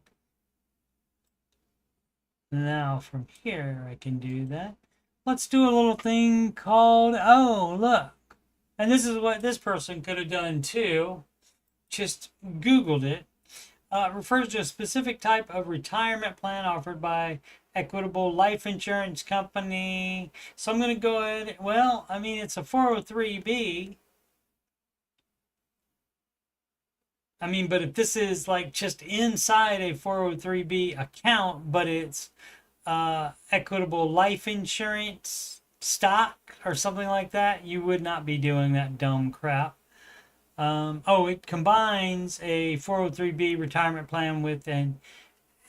Now from here I can do that. Let's do a little thing called, oh, look. And this is what this person could have done too. Just Googled it. Refers to a specific type of retirement plan offered by Equitable Life Insurance Company. So I'm going to go ahead. Well, I mean, it's a 403B. I mean, but if this is like just inside a 403B account, but it's Equitable Life Insurance stock or something like that, you would not be doing that dumb crap. It combines a 403B retirement plan with an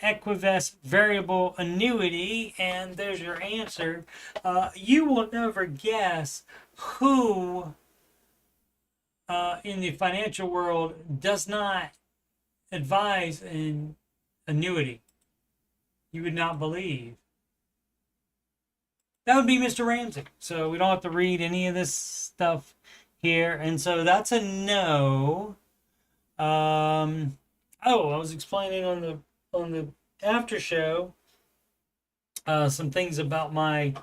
Equivest variable annuity, and there's your answer. You will never guess who in the financial world does not advise an annuity. You would not believe. That would be Mr. Ramsey. So we don't have to read any of this stuff here. And so that's a no. Oh, I was explaining on the after show some things about my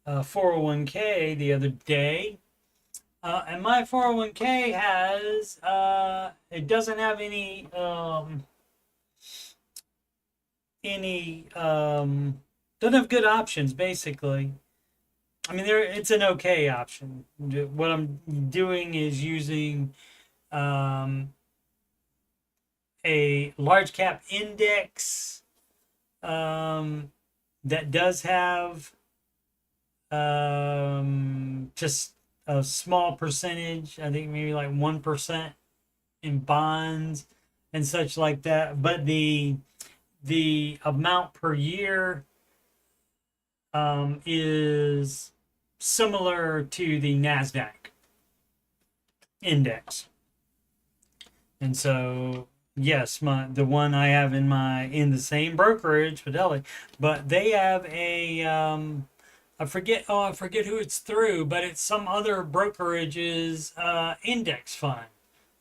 401k the other day. And my 401k has it doesn't have any doesn't have good options basically. I mean, it's an okay option. What I'm doing is using um, a large cap index that does have just a small percentage. I think maybe like 1% in bonds and such like that. But the amount per year is similar to the NASDAQ index. And so, yes, the one I have in the same brokerage, Fidelity, but they have a I forget who it's through, but it's some other brokerage's index fund.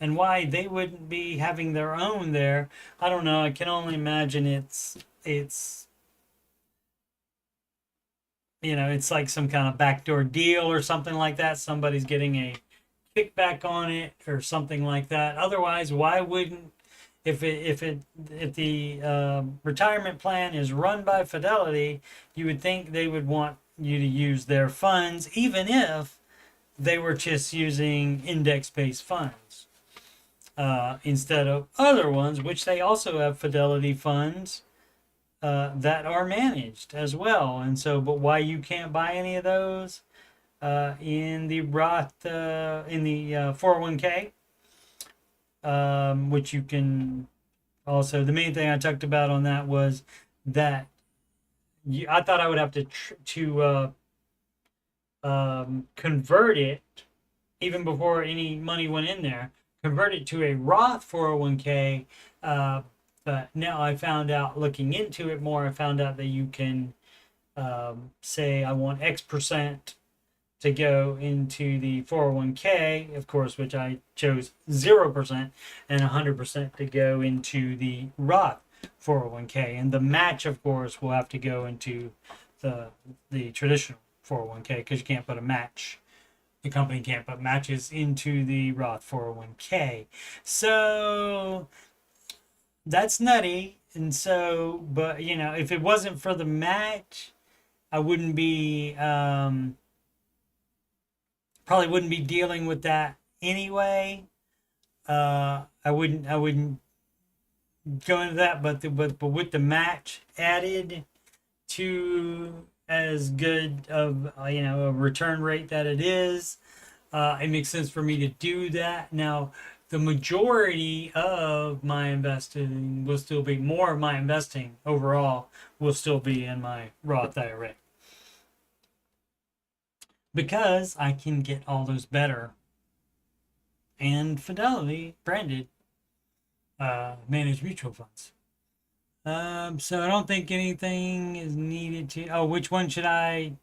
And why they wouldn't be having their own there, I don't know. I can only imagine it's it's like some kind of backdoor deal or something like that. Somebody's getting a kickback on it or something like that. Otherwise, why wouldn't if the retirement plan is run by Fidelity, you would think they would want you to use their funds, even if they were just using index-based funds instead of other ones, which they also have Fidelity funds that are managed as well. And so, but why you can't buy any of those in the Roth, in the 401k, which you can also, the main thing I talked about on that was that I thought I would have to convert it even before any money went in there, convert it to a Roth 401k. But now I found out, looking into it more, I found out that you can say I want X% to go into the 401k, of course, which I chose 0%, and 100% to go into the Roth 401k. And the match, of course, will have to go into the traditional 401k because you can't put a match. The company can't put matches into the Roth 401k. So that's nutty. And so, but if it wasn't for the match, I wouldn't be probably wouldn't be dealing with that anyway. I wouldn't go into that, but with the match added to as good of a return rate that it is, it makes sense for me to do that. Now, the majority of my investing will still be more of my investing overall will still be in my Roth IRA because I can get all those better and Fidelity branded managed mutual funds. So I don't think anything is needed to. Oh, which one should I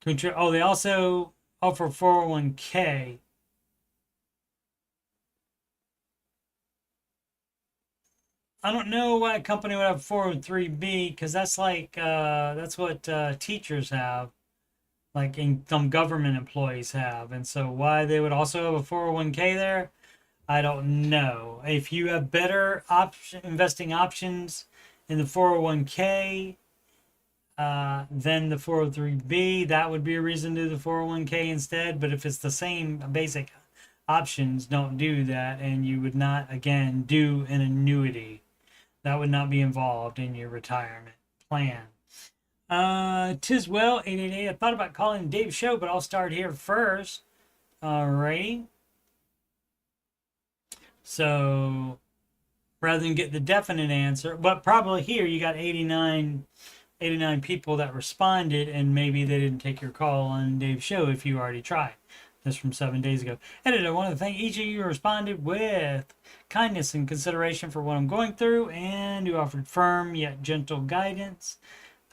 control? Oh, they also offer 401k. I don't know why a company would have 403b because that's like that's what teachers have, like some government employees have, and so why they would also have a 401k there, I don't know. If you have better investing options in the 401k than the 403b, that would be a reason to do the 401k instead. But if it's the same basic options, don't do that, and you would not again do an annuity. That would not be involved in your retirement plan. Tis well, 888. I thought about calling Dave's show, but I'll start here first. Alrighty. So rather than get the definite answer, but probably here you got 89 people that responded, and maybe they didn't take your call on Dave's show if you already tried. This from 7 days ago. Editor, I want to thank each of you who responded with kindness and consideration for what I'm going through, and who offered firm yet gentle guidance.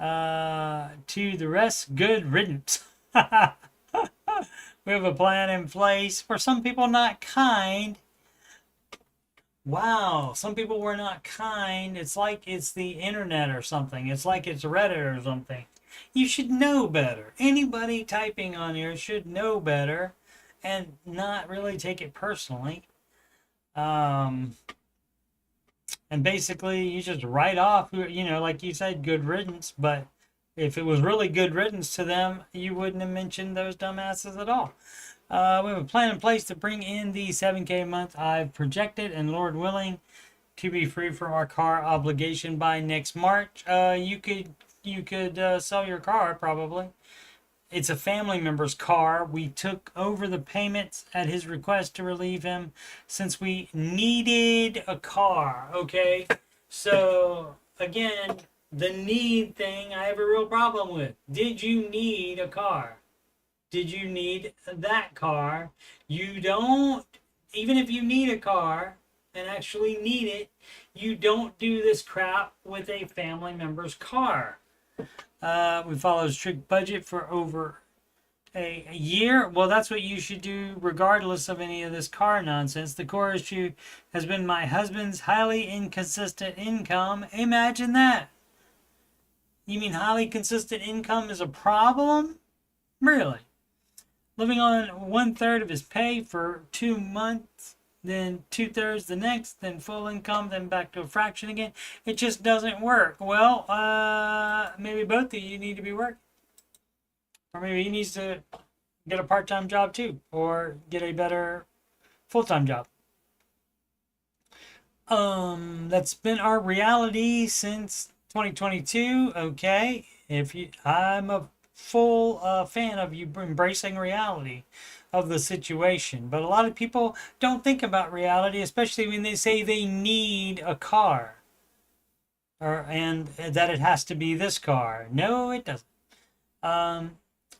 To the rest, good riddance. We have a plan in place. For some people, not kind. Wow, some people were not kind. It's like it's the internet or something. It's like it's Reddit or something. You should know better. Anybody typing on here should know better and not really take it personally. And basically, you just write off, like you said, good riddance. But if it was really good riddance to them, you wouldn't have mentioned those dumbasses at all. We have a plan in place to bring in the 7K a month I've projected, and Lord willing, to be free from our car obligation by next March. You could sell your car probably. It's a family member's car. We took over the payments at his request to relieve him since we needed a car. Okay, so again, the need thing I have a real problem with. Did you need a car? Did you need that car? You don't, even if you need a car and actually need it, you don't do this crap with a family member's car. We follow a strict budget for over a year. Well, that's what you should do regardless of any of this car nonsense. The core issue has been my husband's highly inconsistent income. Imagine that. You mean highly consistent income is a problem? Really? Living on 1/3 of his pay for 2 months, then 2/3 the next, then full income, then back to a fraction again. It just doesn't work. Well, maybe both of you need to be working. Or maybe he needs to get a part-time job too, or get a better full-time job. That's been our reality since 2022. Okay, I'm a full fan of you embracing reality of the situation, but a lot of people don't think about reality, especially when they say they need a car, and that it has to be this car. No, it doesn't.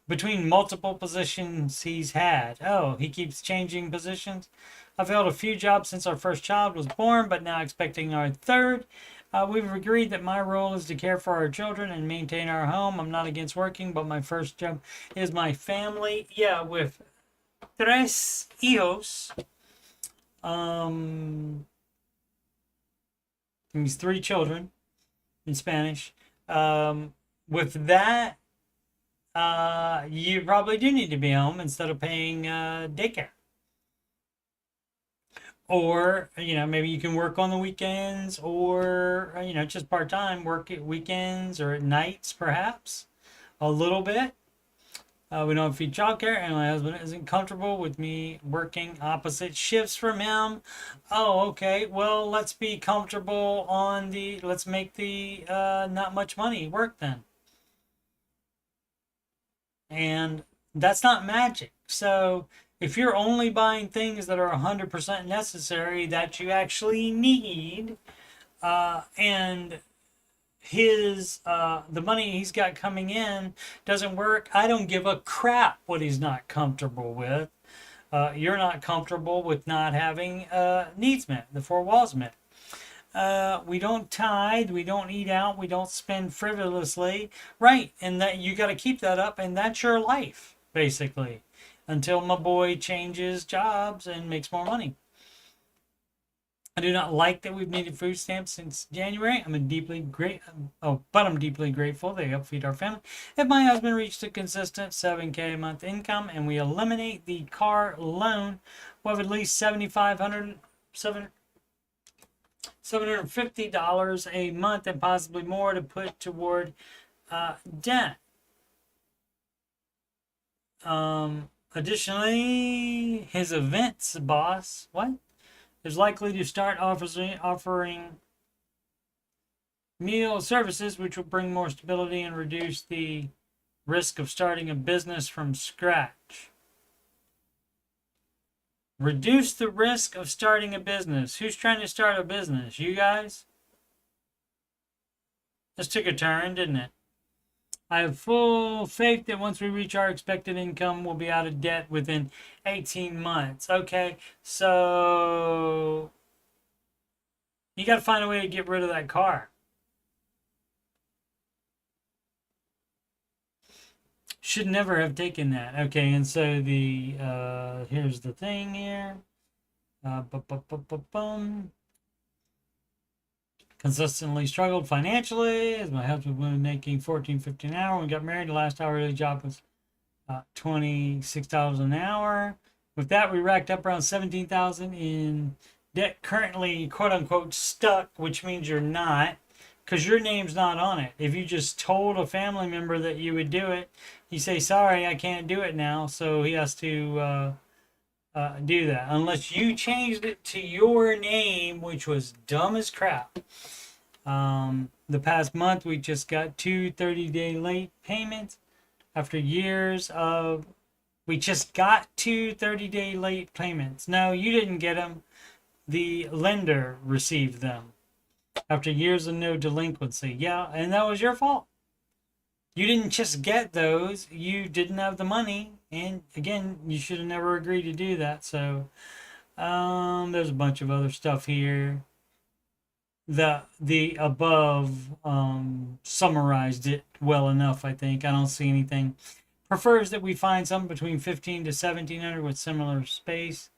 Between multiple positions he's had, he keeps changing positions. I've held a few jobs since our first child was born, but now expecting our third. We've agreed that my role is to care for our children and maintain our home. I'm not against working, but my first job is my family. Yeah, with tres hijos. Means 3 children in Spanish. With that, you probably do need to be home instead of paying daycare. Or, maybe you can work on the weekends, or, just part-time, work at weekends or at nights, perhaps, a little bit. We don't feed childcare, and my husband isn't comfortable with me working opposite shifts from him. Oh, okay. Well, let's be comfortable let's make the not much money work then. And that's not magic. So if you're only buying things that are 100% necessary that you actually need, and the money he's got coming in doesn't work, I don't give a crap what he's not comfortable with. You're not comfortable with not having needs met, the 4 walls met. We don't tithe, we don't eat out, we don't spend frivolously, right? And that you got to keep that up, and that's your life basically, until my boy changes jobs and makes more money. I do not like that we've needed food stamps since January. I'm deeply grateful they help feed our family. If my husband reached a consistent 7K a month income and we eliminate the car loan, we'll have at least $750 a month and possibly more to put toward debt. Additionally, his events boss, is likely to start offering meal services, which will bring more stability and reduce the risk of starting a business from scratch. Reduce the risk of starting a business. Who's trying to start a business? You guys? This took a turn, didn't it? I have full faith that once we reach our expected income, we'll be out of debt within 18 months. Okay, so you got to find a way to get rid of that car. Should never have taken that. Okay, and so the here's the thing here. Consistently struggled financially as my husband was making $14.50 an hour when we got married. The last hourly job was $26 an hour. With that, we racked up around $17,000 in debt. Currently, quote unquote, stuck, which means you're not, because your name's not on it. If you just told a family member that you would do it, you say, sorry, I can't do it now. So he has to do that. Unless you changed it to your name, which was dumb as crap. The past month, we just got 2 30-day late payments after years of. We just got 2 30-day late payments. No, you didn't get them. The lender received them after years of no delinquency. Yeah, and that was your fault. You didn't just get those. You didn't have the money. And again, you should have never agreed to do that. So there's a bunch of other stuff here. The above summarized it well enough, I think. I don't see anything. Prefers that we find something between 15 to 1700 with similar space.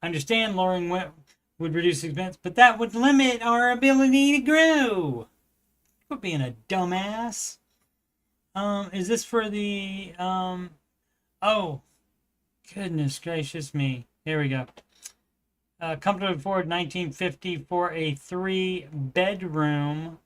Understand lowering would reduce expense, but that would limit our ability to grow. Quit being a dumbass. Is this for the oh, goodness gracious me. Here we go. Comfortably afford $19.50 for a 3-bedroom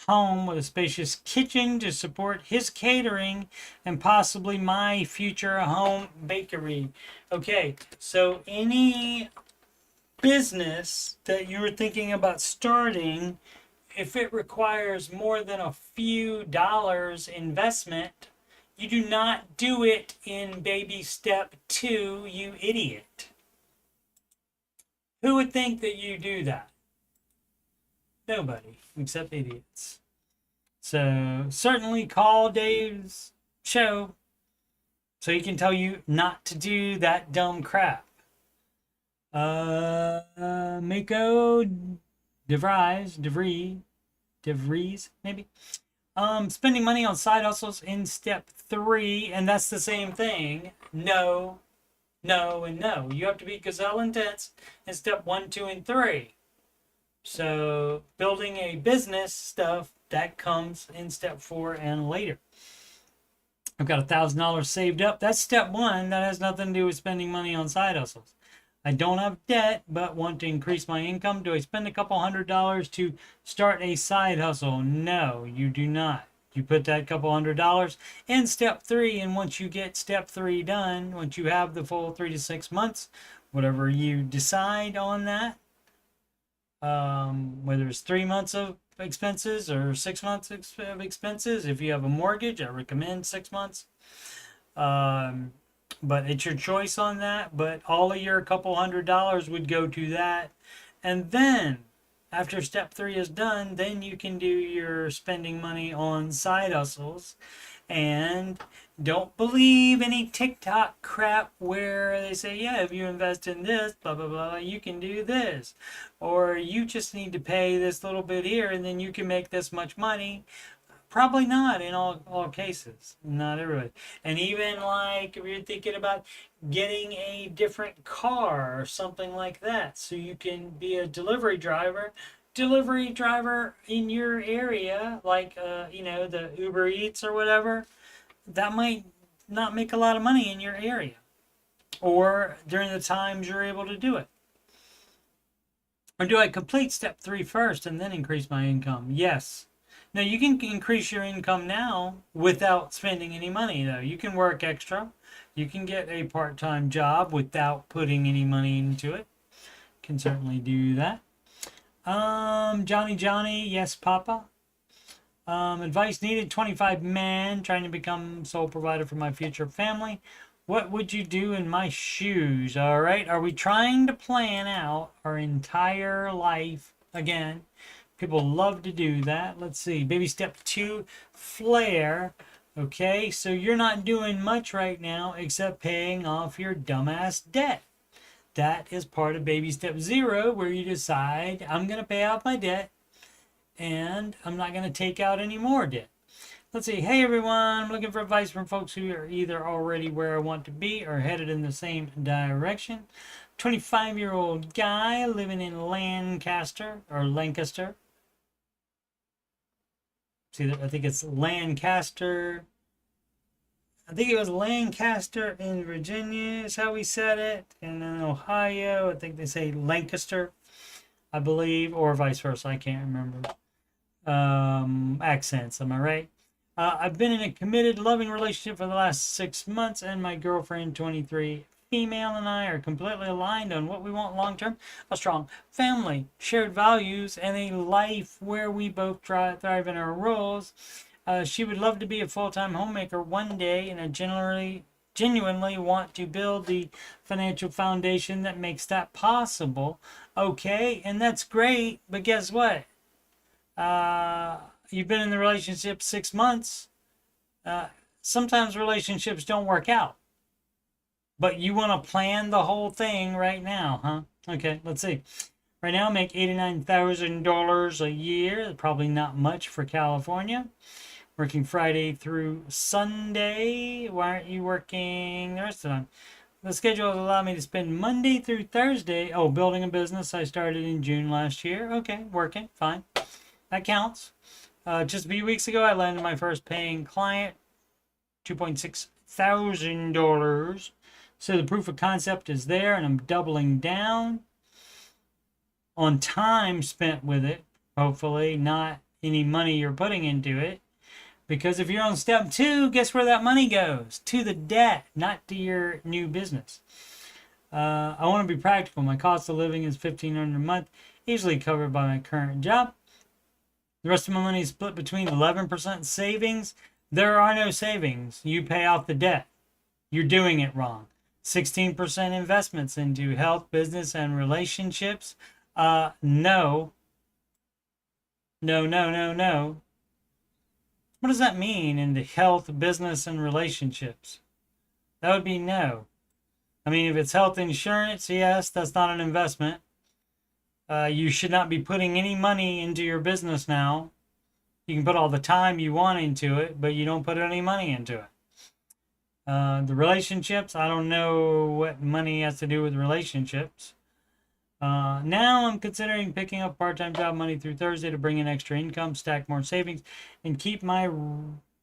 home with a spacious kitchen to support his catering and possibly my future home bakery. Okay, so any business that you're thinking about starting, if it requires more than a few dollars investment, you do not do it in baby step 2, you idiot. Who would think that you do that? Nobody, except idiots. So certainly call Dave's show so he can tell you not to do that dumb crap. Mako DeVries, maybe. Spending money on side hustles in step 3, and that's the same thing. No, and no. You have to be gazelle intense in step 1, 2, and 3. So building a business stuff, that comes in step 4 and later. I've got $1,000 saved up. That's step 1. That has nothing to do with spending money on side hustles. I don't have debt, but want to increase my income. Do I spend a couple $100 to start a side hustle? No, you do not. You put that couple $100 in step 3, and once you get step 3 done, once you have the full 3 to 6 months, whatever you decide on that, whether it's 3 months of expenses or 6 months of expenses. If you have a mortgage, I recommend 6 months. But it's your choice on that. But all of your couple $100 would go to that. And then after step 3 is done, then you can do your spending money on side hustles. And don't believe any TikTok crap where they say, yeah, if you invest in this, blah, blah, blah, you can do this. Or you just need to pay this little bit here and then you can make this much money. Probably not in all cases. Not everybody. And even like if you're thinking about getting a different car or something like that so you can be a delivery driver in your area, like the Uber Eats or whatever, that might not make a lot of money in your area or during the times you're able to do it. Or do I complete step 3 first and then increase my income? Yes. Now you can increase your income now without spending any money though. You can work extra. You can get a part-time job without putting any money into it. Can certainly do that. Johnny, yes, Papa. Advice needed, 25 man, trying to become sole provider for my future family. What would you do in my shoes? All right. Are we trying to plan out our entire life again? People love to do that. Let's see. Baby step 2, flare. Okay. So you're not doing much right now except paying off your dumbass debt. That is part of baby step 0, where you decide I'm going to pay off my debt and I'm not going to take out any more debt. Let's see. Hey everyone, I'm looking for advice from folks who are either already where I want to be or headed in the same direction. 25-year-old guy living in Lancaster. See, I think it's Lancaster. I think it was Lancaster in Virginia is how we said it. And in Ohio, I think they say Lancaster, I believe, or vice versa. I can't remember. Accents, am I right? I've been in a committed, loving relationship for the last 6 months, and my girlfriend, 23, female, and I are completely aligned on what we want long term: a strong family, shared values, and a life where we both thrive in our roles. She would love to be a full-time homemaker one day, and I genuinely want to build the financial foundation that makes that possible. Okay, and that's great, but guess what? You've been in the relationship 6 months. Sometimes relationships don't work out, but you want to plan the whole thing right now, huh? Okay, let's see. Right now, I make $89,000 a year. Probably not much for California. Working Friday through Sunday. Why aren't you working the rest of the time? The schedule has allowed me to spend Monday through Thursday. Oh, building a business I started in June last year. Okay, working, fine. That counts. Just a few weeks ago, I landed my first paying client, $2.6 thousand. So the proof of concept is there, and I'm doubling down on time spent with it, hopefully, not any money you're putting into it. Because if you're on step 2, guess where that money goes? To the debt, not to your new business. I want to be practical. My cost of living is $1,500 a month, easily covered by my current job. The rest of my money is split between 11% savings. There are no savings. You pay off the debt. You're doing it wrong. 16% investments into health, business, and relationships. No. No, no, no, no. What does that mean in the health, business, and relationships? That would be no. I mean, if it's health insurance, yes, that's not an investment. You should not be putting any money into your business now. You can put all the time you want into it, but you don't put any money into it. The relationships, I don't know what money has to do with relationships. Now I'm considering picking up part-time job Monday through Thursday to bring in extra income, stack more savings, and keep my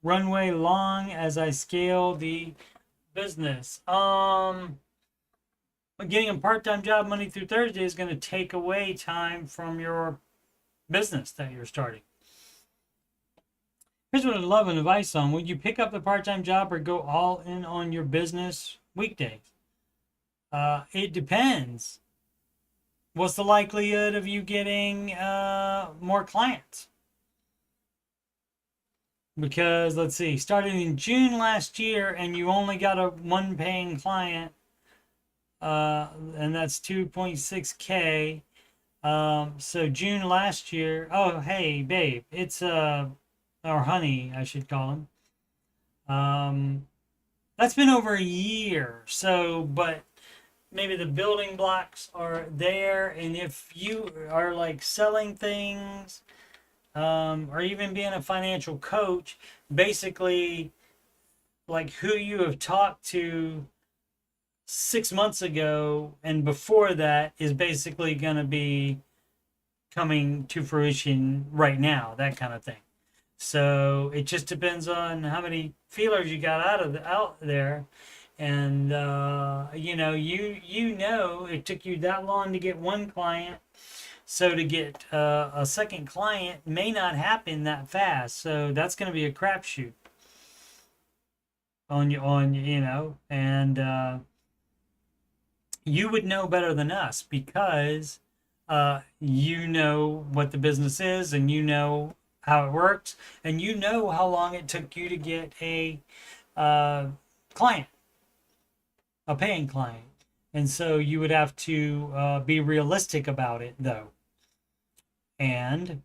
runway long as I scale the business. Getting a part-time job Monday through Thursday is going to take away time from your business that you're starting. Here's what I'd love an advice on. Would you pick up the part-time job or go all in on your business weekdays? It depends. What's the likelihood of you getting more clients? Because, let's see, started in June last year and you only got one paying client, and that's 2.6K. So June last year, oh, hey, babe, it's, or honey, I should call him. That's been over a year. So, but maybe the building blocks are there. And if you are like selling things, or even being a financial coach, basically like who you have talked to 6 months ago and before that is basically going to be coming to fruition right now, that kind of thing. So it just depends on how many feelers you got out there. And you know it took you that long to get one client, so to get a second client may not happen that fast. So that's going to be a crapshoot on and you would know better than us because you know what the business is, and you know how it works, and you know how long it took you to get a client, a paying client. And so you would have to be realistic about it, though, and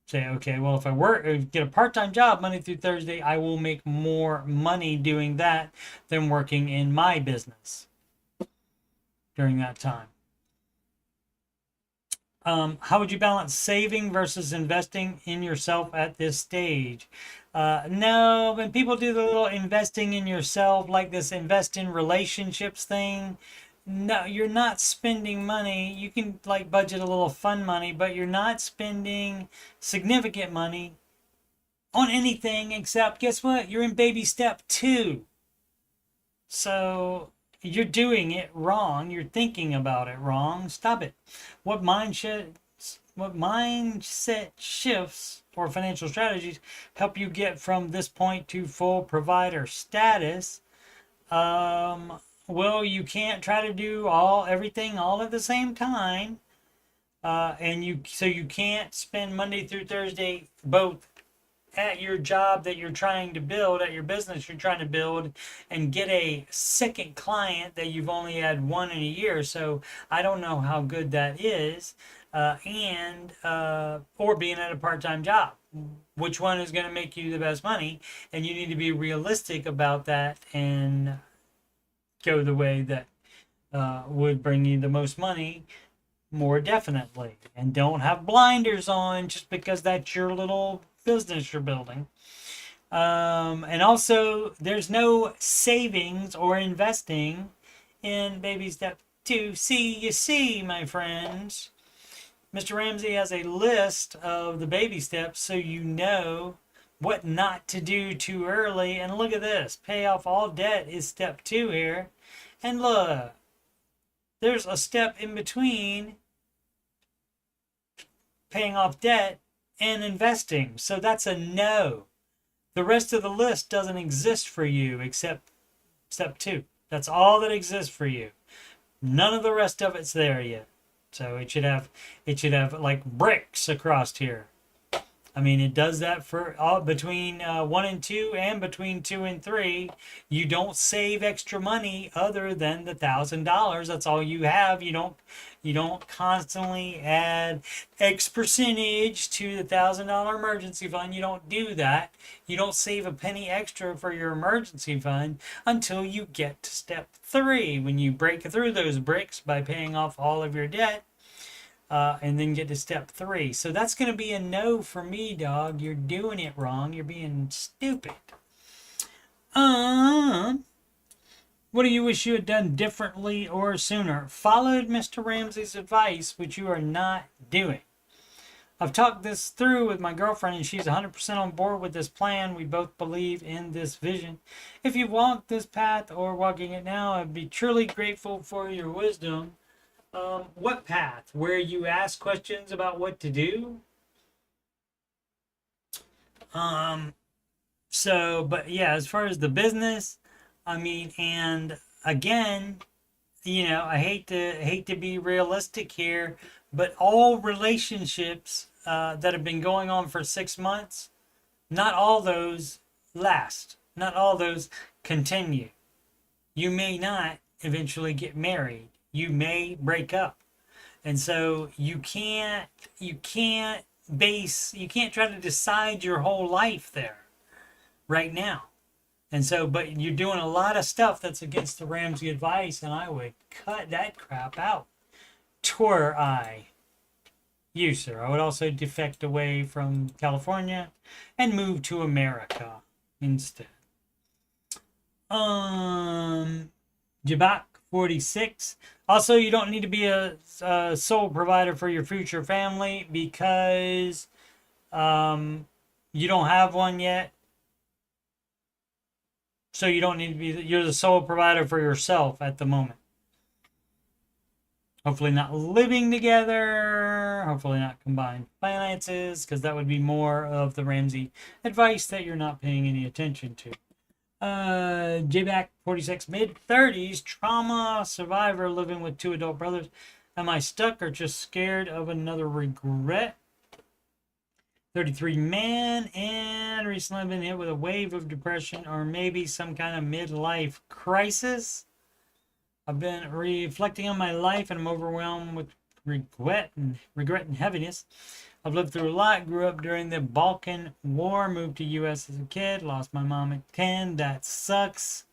say, okay, well, if I get a part-time job Monday through Thursday, I will make more money doing that than working in my business during that time. How would you balance saving versus investing in yourself at this stage? No, when people do the little investing in yourself, like this invest in relationships thing, no, you're not spending money. You can like budget a little fun money, but you're not spending significant money on anything except, guess what? You're in baby step 2. So you're doing it wrong. You're thinking about it wrong. Stop it. What mindset what mindset shifts or financial strategies help you get from this point to full provider status? Well, you can't try to do everything all at the same time. And you can't spend Monday through Thursday both at your job that you're trying to build, at your business you're trying to build, and get a second client that you've only had one in a year. So I don't know how good that is. Or being at a part-time job. Which one is going to make you the best money? And you need to be realistic about that and go the way that would bring you the most money more definitely. And don't have blinders on just because that's your little business you're building. And also, there's no savings or investing in baby step 2. You see, my friends, Mr. Ramsey has a list of the baby steps so you know what not to do too early. And look at this. Pay off all debt is step 2 here. And look, there's a step in between paying off debt and investing. So that's a no. The rest of the list doesn't exist for you except step 2. That's all that exists for you. None of the rest of it's there yet. So it should have like bricks across here. I mean, it does that for between 1 and 2 and between 2 and 3. You don't save extra money other than the $1,000. That's all you have. You don't constantly add X percentage to the $1,000 emergency fund. You don't do that. You don't save a penny extra for your emergency fund until you get to step 3, when you break through those bricks by paying off all of your debt. And then get to step 3. So that's going to be a no for me, dog. You're doing it wrong. You're being stupid. What do you wish you had done differently or sooner? Followed Mr. Ramsey's advice, which you are not doing. I've talked this through with my girlfriend, and she's 100% on board with this plan. We both believe in this vision. If you walked this path or walking it now, I'd be truly grateful for your wisdom. What path? Where you ask questions about what to do? But yeah, as far as the business, I mean, and again, I hate to be realistic here, but all relationships that have been going on for 6 months, not all those last. Not all those continue. You may not eventually get married. You may break up. And so you can't try to decide your whole life there right now. And so, but you're doing a lot of stuff that's against the Ramsey advice, and I would cut that crap out. You, sir. I would also defect away from California and move to America instead. Jabak 46. Also, you don't need to be a sole provider for your future family because you don't have one yet. So you don't need to be, you're the sole provider for yourself at the moment. Hopefully not living together. Hopefully not combined finances, because that would be more of the Ramsey advice that you're not paying any attention to. JBack 46, mid-30s, trauma survivor living with 2 adult brothers. Am I stuck or just scared of another regret? 33 man, and recently I've been hit with a wave of depression or maybe some kind of midlife crisis. I've been reflecting on my life and I'm overwhelmed with regret and heaviness. I've lived through a lot, grew up during the Balkan War, moved to U.S. as a kid, lost my mom at 10. That sucks.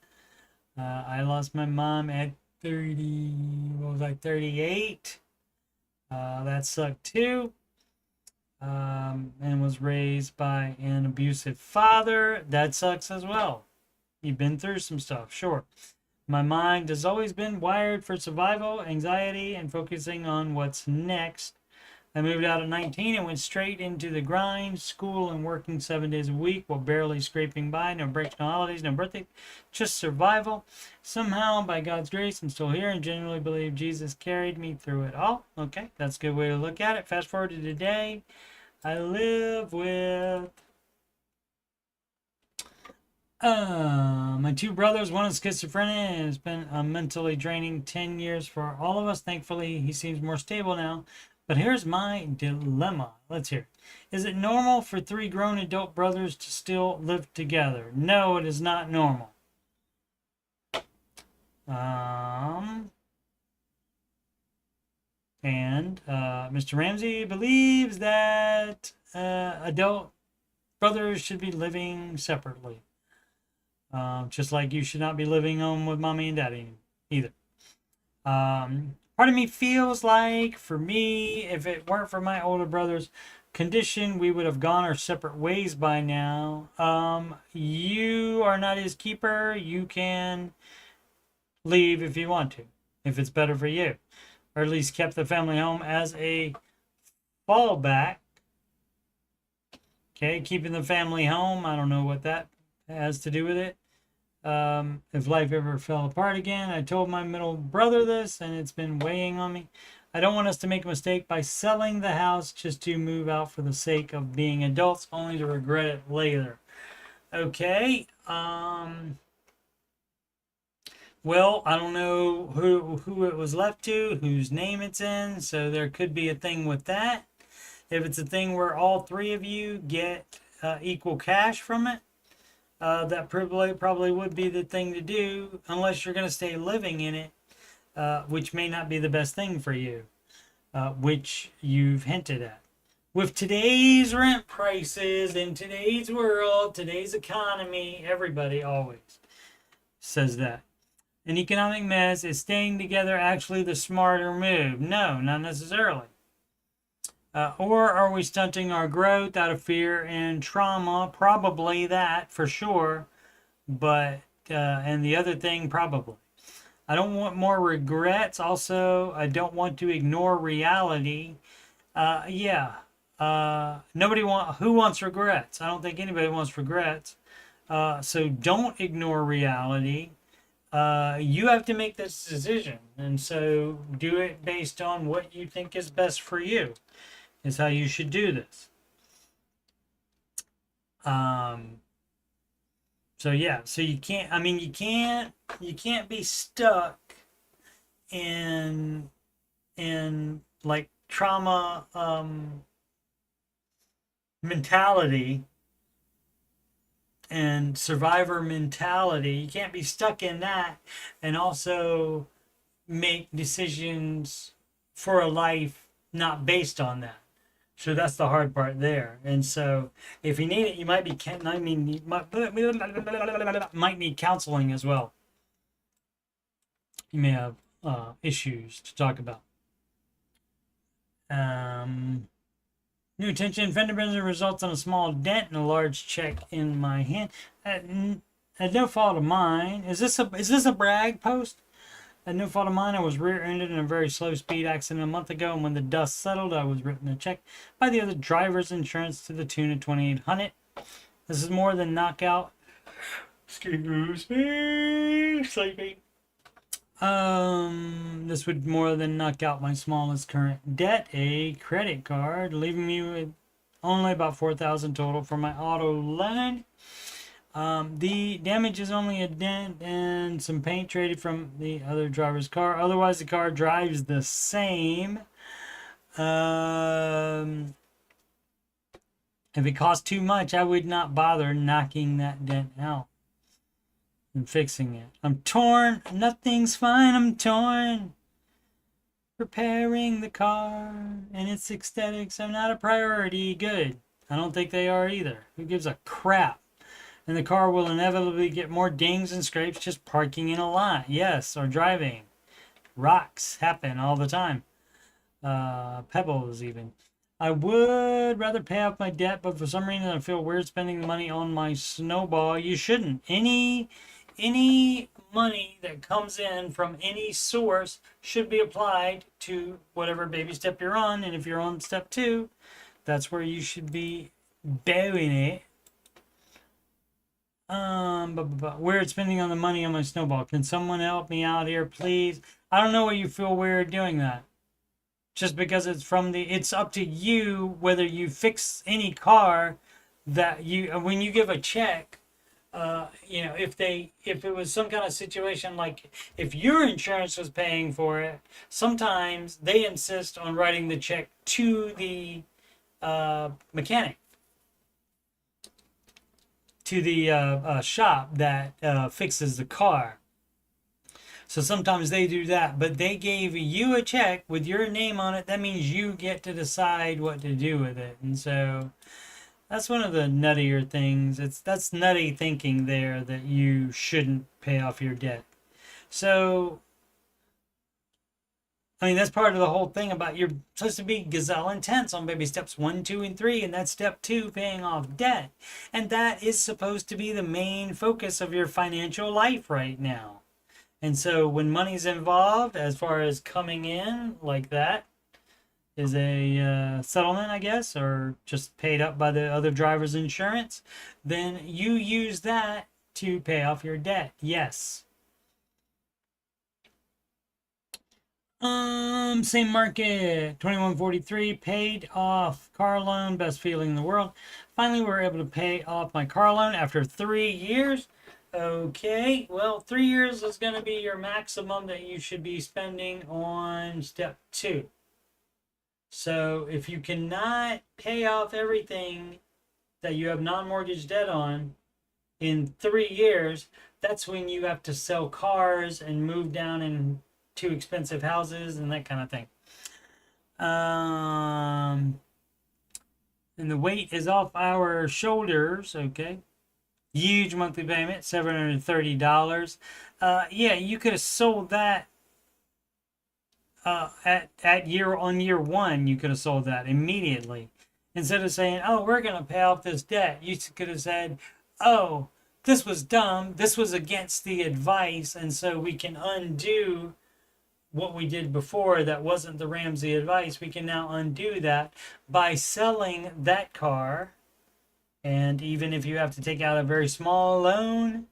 I lost my mom at 38. That sucked too. And was raised by an abusive father. That sucks as well. You've been through some stuff, sure. My mind has always been wired for survival, anxiety, and focusing on what's next. I moved out at 19 and went straight into the grind, school and working 7 days a week while barely scraping by. No breaks, no holidays, no birthday, just survival. Somehow, by God's grace, I'm still here and genuinely believe Jesus carried me through it all. Okay, that's a good way to look at it. Fast forward to today. I live with my two brothers. One is schizophrenic and it's been a mentally draining 10 years for all of us. Thankfully, he seems more stable now. But here's my dilemma. Let's hear it. Is it normal for 3 grown adult brothers to still live together? No, it is not normal. Mr. Ramsey believes that adult brothers should be living separately. Just like you should not be living home with mommy and daddy either. Part of me feels like, for me, if it weren't for my older brother's condition, we would have gone our separate ways by now. You are not his keeper. You can leave if you want to, if it's better for you. Or at least kept the family home as a fallback. Okay, keeping the family home. I don't know what that has to do with it. If life ever fell apart again, I told my middle brother this, and it's been weighing on me. I don't want us to make a mistake by selling the house just to move out for the sake of being adults, only to regret it later. Okay. Well, I don't know who it was left to, whose name it's in, so there could be a thing with that. If it's a thing where all 3 of you get equal cash from it, that probably would be the thing to do, unless you're going to stay living in it, which may not be the best thing for you, which you've hinted at. With today's rent prices in today's world, today's economy, everybody always says that. An economic mess. Is staying together actually the smarter move? No, not necessarily. Or are we stunting our growth out of fear and trauma? Probably that, for sure. But, and the other thing, probably. I don't want more regrets. Also, I don't want to ignore reality. Who wants regrets? I don't think anybody wants regrets. So don't ignore reality. You have to make this decision. And so do it based on what you think is best for you. Is how you should do this. So you can't be stuck in like trauma mentality and survivor mentality. You can't be stuck in that and also make decisions for a life not based on that. So that's the hard part there. And so if you need it, you might need counseling as well. You may have issues to talk about. New attention. Fender bender results in a small dent and a large check in my hand. At no fault of mine. Is this a brag post? At no fault of mine, I was rear-ended in a very slow speed accident a month ago, and when the dust settled, I was written a check by the other driver's insurance to the tune of $2,800. This is more than knockout. Excuse me, sleepy. This would more than knock out my smallest current debt, a credit card, leaving me with only about $4,000 total for my auto loan. The damage is only a dent and some paint traded from the other driver's car. Otherwise, the car drives the same. If it cost too much, I would not bother knocking that dent out and fixing it. I'm torn. Nothing's fine. I'm torn. Repairing the car and its aesthetics are not a priority. Good. I don't think they are either. Who gives a crap? And the car will inevitably get more dings and scrapes just parking in a lot. Yes, or driving. Rocks happen all the time. Pebbles even. I would rather pay off my debt, but for some reason I feel weird spending the money on my snowball. You shouldn't. Any money that comes in from any source should be applied to whatever baby step you're on. And if you're on step 2, that's where you should be doing it. Weird spending on the money on my snowball. Can someone help me out here, please? I don't know why you feel weird doing that. Just because it's up to you whether you fix any car that when you give a check, if it was some kind of situation like if your insurance was paying for it, sometimes they insist on writing the check to the mechanic, to the shop that fixes the car. So sometimes they do that, but they gave you a check with your name on it. That means you get to decide what to do with it. And so that's one of the nuttier things. That's nutty thinking there, that you shouldn't pay off your debt. So, I mean, that's part of the whole thing about you're supposed to be gazelle intense on baby steps 1, 2, and 3, and that's step 2, paying off debt. And that is supposed to be the main focus of your financial life right now. And so when money's involved, as far as coming in like that, is a settlement, I guess, or just paid up by the other driver's insurance, then you use that to pay off your debt. Yes. Same market, 2143, paid off car loan, best feeling in the world. Finally, we were able to pay off my car loan after 3 years. Okay, well, 3 years is going to be your maximum that you should be spending on step 2. So if you cannot pay off everything that you have non-mortgage debt on in 3 years, that's when you have to sell cars and move down into expensive houses and that kind of thing. And the weight is off our shoulders, okay? Huge monthly payment, $730. Yeah, you could have sold that at year 1. You could have sold that immediately. Instead of saying, oh, we're going to pay off this debt, you could have said, oh, this was dumb. This was against the advice. And so we can undo what we did before that wasn't the Ramsey advice. We can now undo that by selling that car. And even if you have to take out a very small loan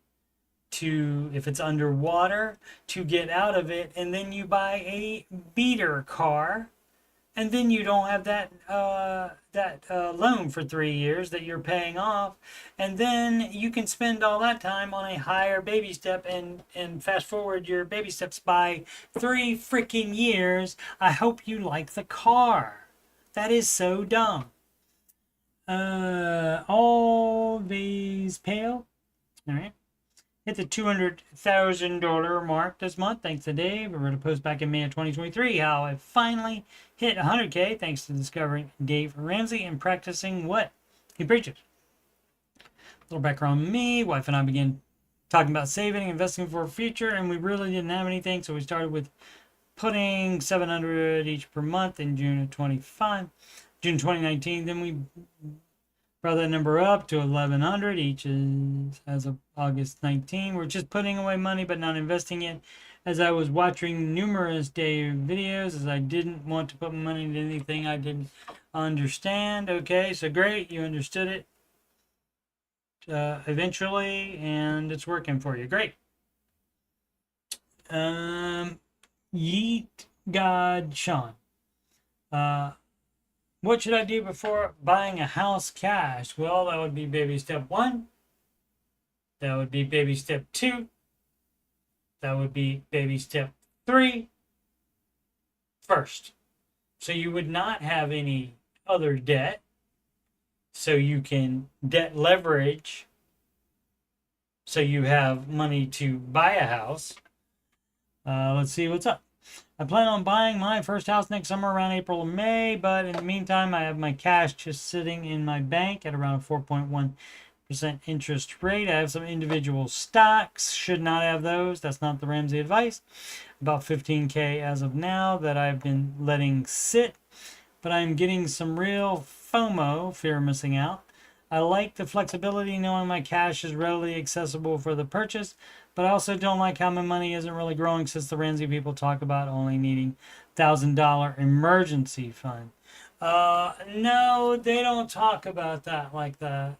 if it's underwater, to get out of it, and then you buy a beater car, and then you don't have that loan for 3 years that you're paying off, and then you can spend all that time on a higher baby step and fast forward your baby steps by 3 freaking years. I hope you like the car. That is so dumb. All these pale. All right. Hit the $200,000 mark this month, thanks to Dave. We wrote a post back in May of 2023 how I finally hit 100K thanks to discovering Dave Ramsey and practicing what he preaches. A little background on me. Wife and I began talking about saving and investing for a future, and we really didn't have anything, so we started with putting $700 each per month in June 2019. Then we brought that number up to $1,100 each as of August 19. We're just putting away money but not investing it, as I was watching numerous Dave videos, as I didn't want to put money into anything I didn't understand. Okay, so great, you understood it eventually, and it's working for you. Great. Yeet God Sean. What should I do before buying a house cash? Well, that would be baby step 1. That would be baby step 2. That would be baby step 3 first. So you would not have any other debt. So you can debt leverage. So you have money to buy a house. Let's see what's up. I plan on buying my first house next summer around April or May, but in the meantime, I have my cash just sitting in my bank at around 4.1 interest rate. I have some individual stocks. Should not have those. That's not the Ramsey advice. About 15K as of now that I've been letting sit. But I'm getting some real FOMO, fear of missing out. I like the flexibility knowing my cash is readily accessible for the purchase, but I also don't like how my money isn't really growing since the Ramsey people talk about only needing $1,000 emergency fund. No, they don't talk about that like that.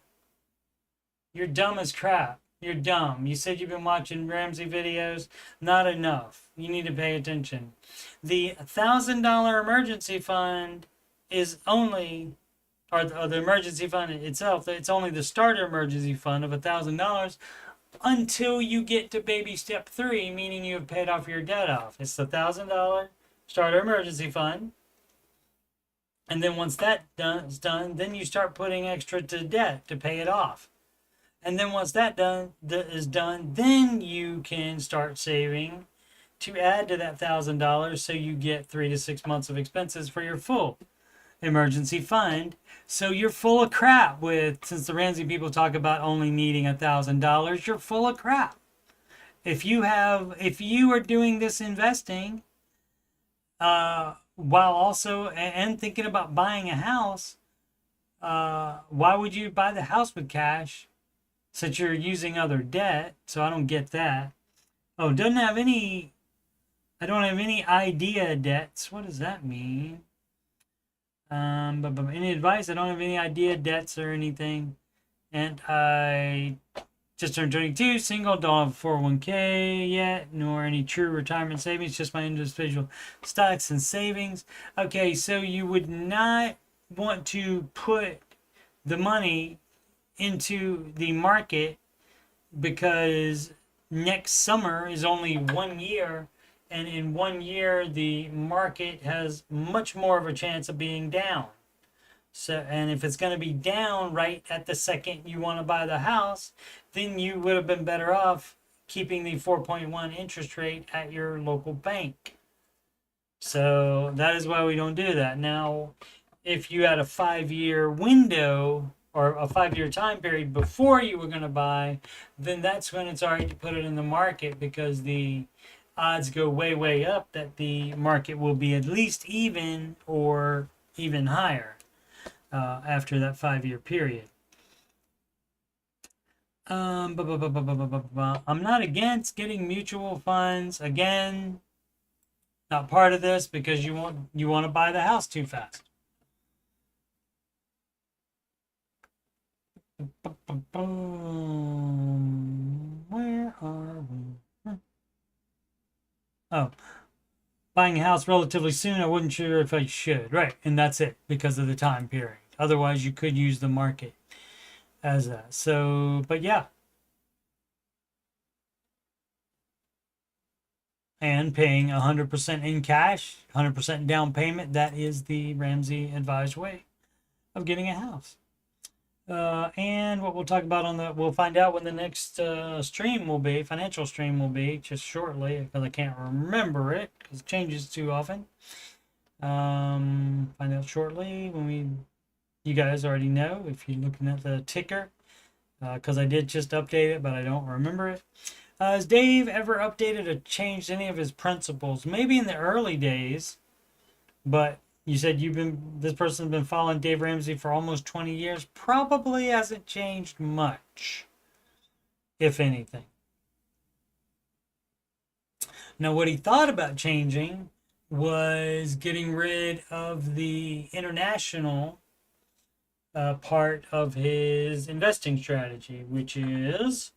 You're dumb as crap. You're dumb. You said you've been watching Ramsey videos. Not enough. You need to pay attention. The $1,000 emergency fund is only, or the emergency fund itself, it's only the starter emergency fund of $1,000 until you get to baby step 3, meaning you have paid off your debt off. It's the $1,000 starter emergency fund. And then once that is done, then you start putting extra to debt to pay it off. And then once that is done, then you can start saving to add to that $1,000 so you get 3 to 6 months of expenses for your full emergency fund. So you're full of crap since the Ramsey people talk about only needing $1,000, you're full of crap. If you are doing this investing, while also, and thinking about buying a house, why would you buy the house with cash since you're using other debt? So I don't get that. Oh, I don't have any idea debts. What does that mean? But any advice? I don't have any idea debts or anything. And I just turned 22, single, don't have 401k yet, nor any true retirement savings, just my individual stocks and savings. Okay, so you would not want to put the money into the market because next summer is only 1 year, and in 1 year the market has much more of a chance of being down. So, and if it's going to be down right at the second you want to buy the house, then you would have been better off keeping the 4.1 interest rate at your local bank. So that is why we don't do that. Now, if you had a 5-year window or a 5-year time period before you were going to buy, then that's when it's all right to put it in the market, because the odds go way, way up that the market will be at least even or even higher after that 5-year period. I'm not against getting mutual funds. Again, not part of this because you want to buy the house too fast. Where are we? Oh, buying a house relatively soon. I wasn't sure if I should. Right, and that's it because of the time period. Otherwise, you could use the market as that. So, but yeah. And paying 100% in cash, 100% down payment. That is the Ramsey advised way of getting a house. And what we'll talk about we'll find out when the next stream will be, financial stream will be, just shortly, because I can't remember it because it changes too often. Find out shortly you guys already know if you're looking at the ticker, because I did just update it, but I don't remember it. Has Dave ever updated or changed any of his principles? Maybe in the early days, but you said this person's been following Dave Ramsey for almost 20 years. Probably hasn't changed much, if anything. Now, what he thought about changing was getting rid of the international part of his investing strategy, which is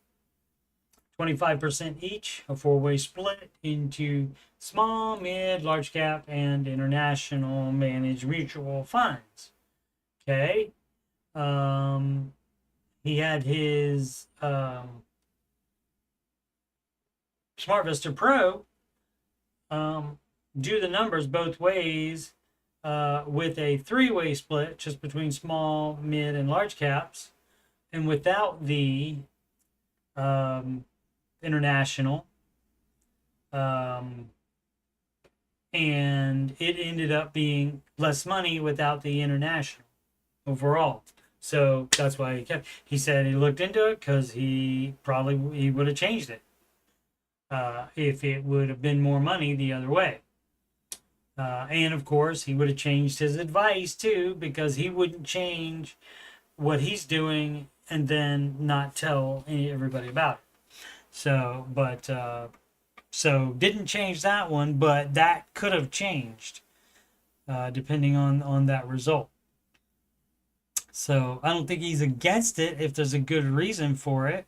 25% each, a 4-way split into small, mid, large cap, and international managed mutual funds. Okay. He had his SmartVista Pro do the numbers both ways with a 3-way split just between small, mid, and large caps, and without the international, and it ended up being less money without the international overall. So that's why he said he looked into it because he would have changed it if it would have been more money the other way. And of course, he would have changed his advice too, because he wouldn't change what he's doing and then not tell everybody about it. So, so didn't change that one, but that could have changed depending on that result. So I don't think he's against it if there's a good reason for it.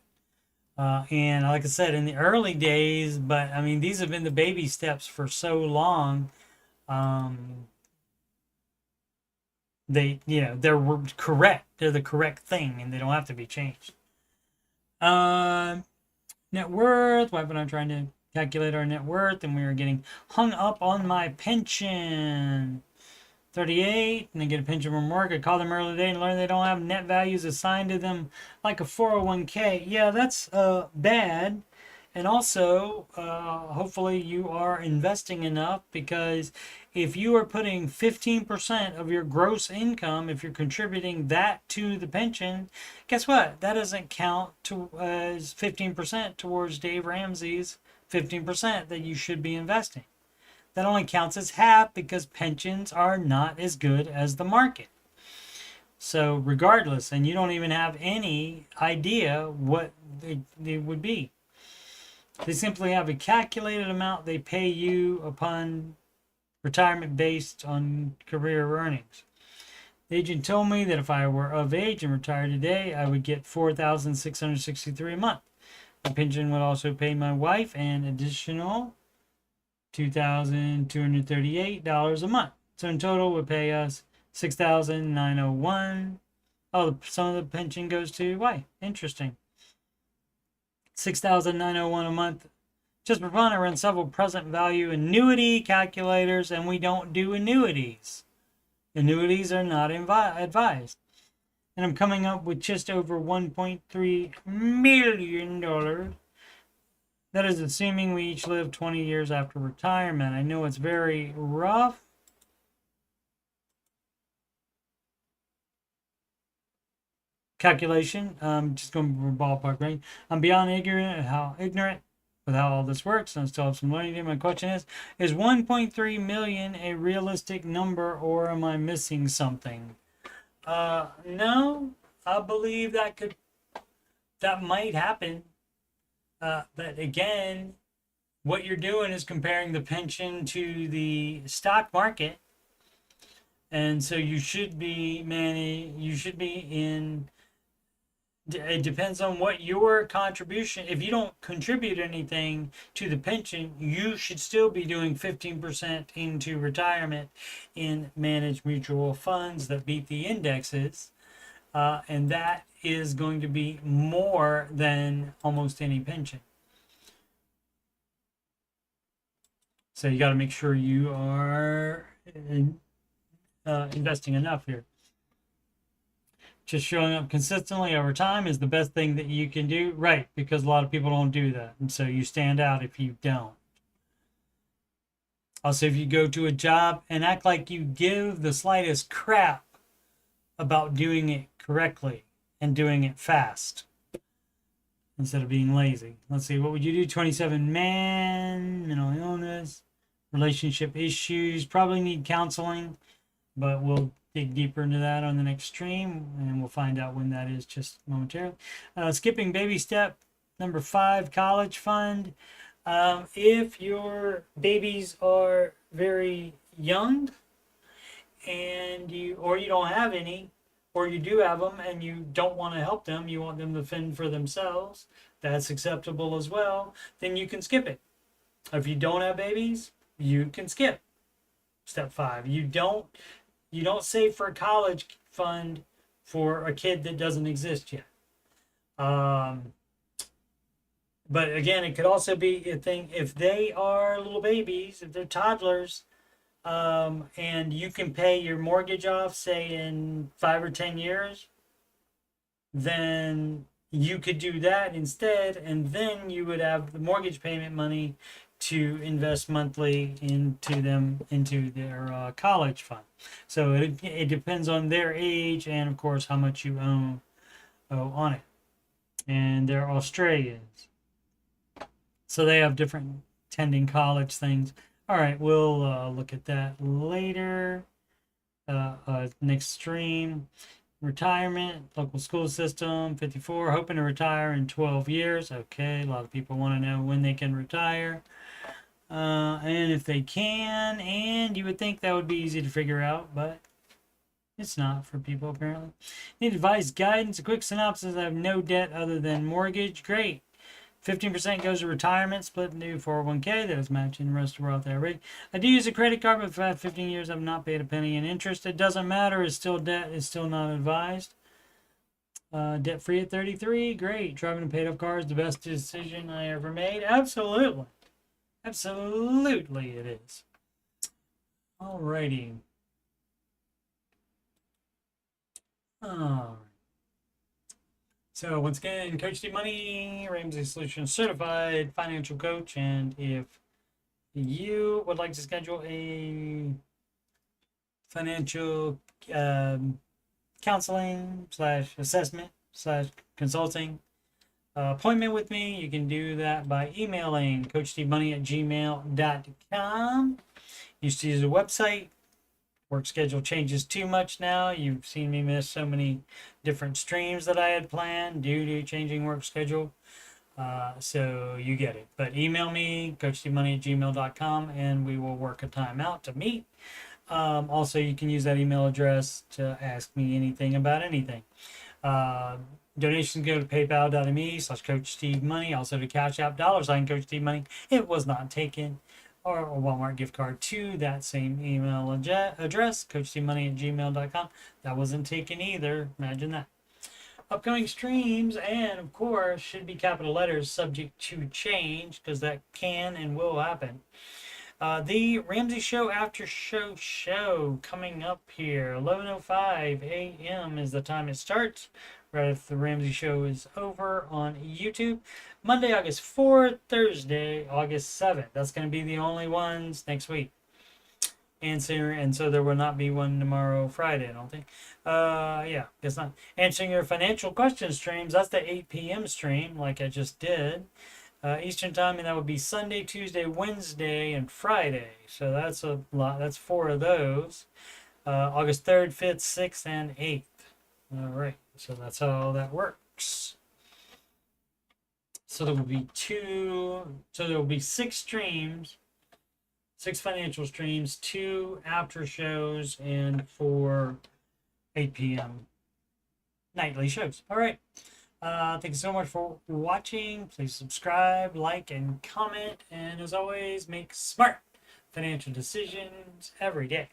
And like I said, in the early days, but I mean, these have been the baby steps for so long. They're correct. They're the correct thing, and they don't have to be changed. Net worth. Why when I'm trying to calculate our net worth, and we are getting hung up on my pension. 38, and they get a pension from work. I call them early today and learn they don't have net values assigned to them like a 401k. Yeah, that's bad. And also, hopefully you are investing enough, because if you are putting 15% of your gross income, if you're contributing that to the pension, guess what? That doesn't count as 15% towards Dave Ramsey's 15% that you should be investing. That only counts as half, because pensions are not as good as the market. So regardless, and you don't even have any idea what they would be. They simply have a calculated amount they pay you upon retirement based on career earnings. The agent told me that if I were of age and retired today, I would get $4,663 a month. My pension would also pay my wife an additional $2,238 a month. So in total, would pay us $6,901. Oh, some of the pension goes to wife. Interesting. $6,901 a month. Just for fun, I run several present value annuity calculators, and we don't do annuities. Annuities are not advised. And I'm coming up with just over $1.3 million. That is assuming we each live 20 years after retirement. I know it's very rough. Calculation, just going for ballpark range. I'm beyond ignorant with how all this works, and I still have some learning to do. My question is 1.3 million a realistic number, or am I missing something? No, I believe that might happen. But again, what you're doing is comparing the pension to the stock market. And so you should be in, it depends on what your contribution, if you don't contribute anything to the pension, you should still be doing 15% into retirement in managed mutual funds that beat the indexes. And that is going to be more than almost any pension. So you got to make sure you are investing enough here. Just showing up consistently over time is the best thing that you can do. Right, because a lot of people don't do that. And so you stand out if you don't. Also, if you go to a job and act like you give the slightest crap about doing it correctly and doing it fast instead of being lazy. Let's see, what would you do? 27 man, mental illness, relationship issues, probably need counseling, but we'll dig deeper into that on the next stream, and we'll find out when that is just momentarily. Skipping baby step number 5, college fund. If your babies are very young and you don't have any, or you do have them and you don't want to help them, you want them to fend for themselves, that's acceptable as well, then you can skip it. If you don't have babies, you can skip step 5. You don't save for a college fund for a kid that doesn't exist yet. But again, it could also be a thing if they are little babies, if they're toddlers, and you can pay your mortgage off, say in 5 or 10 years, then you could do that instead, and then you would have the mortgage payment money to invest monthly into their college fund. So it depends on their age and of course how much you owe on it. And they're Australians, so they have different attending college things. All right, we'll look at that later. Next stream. Retirement, local school system, 54, hoping to retire in 12 years. Okay, a lot of people want to know when they can retire. And if they can, and you would think that would be easy to figure out, but it's not for people apparently. Need advice, guidance, a quick synopsis. I have no debt other than mortgage. Great. 15% goes to retirement, split into 401k. That is matching the rest of the world there, right? I do use a credit card, but for the past 15 years, I've not paid a penny in interest. It doesn't matter. It's still debt. It's still not advised. Debt free at 33. Great. Driving a paid off car is the best decision I ever made. Absolutely. Absolutely it is. Alrighty. So once again, Coach Steve Money, Ramsey Solutions certified financial coach. And if you would like to schedule a financial counseling / assessment / consulting appointment with me, you can do that by emailing coachstevemoney@gmail.com. Used to use a website. Work schedule changes too much now. You've seen me miss so many different streams that I had planned due to changing work schedule. So you get it. But email me, coachstevemoney@gmail.com, and we will work a time out to meet. Also, you can use that email address to ask me anything about anything. Donations go to paypal.me/coachstevemoney. Also to CashApp, $CoachSteveMoney. It was not taken. Or a Walmart gift card to that same email address, coachstevemoney@gmail.com. That wasn't taken either. Imagine that. Upcoming streams, and of course, should be capital letters, subject to change, because that can and will happen. The Ramsey Show After Show coming up here. 11:05 a.m. is the time it starts. Right after the Ramsey Show is over on YouTube. Monday, August 4th, Thursday, August 7th. That's going to be the only ones next week. And so there will not be one tomorrow, Friday, I don't think. Yeah, guess not. Answering your financial question streams. That's the 8 p.m. stream, like I just did. Eastern time, and that would be Sunday, Tuesday, Wednesday, and Friday. So that's a lot. That's 4 of those. August 3rd, 5th, 6th, and 8th. All right. So that's how that works. So there will be 6 streams, 6 financial streams, 2 after shows, and 4 8 p.m. nightly shows. All right. Thank you so much for watching. Please subscribe, like, and comment. And as always, make smart financial decisions every day.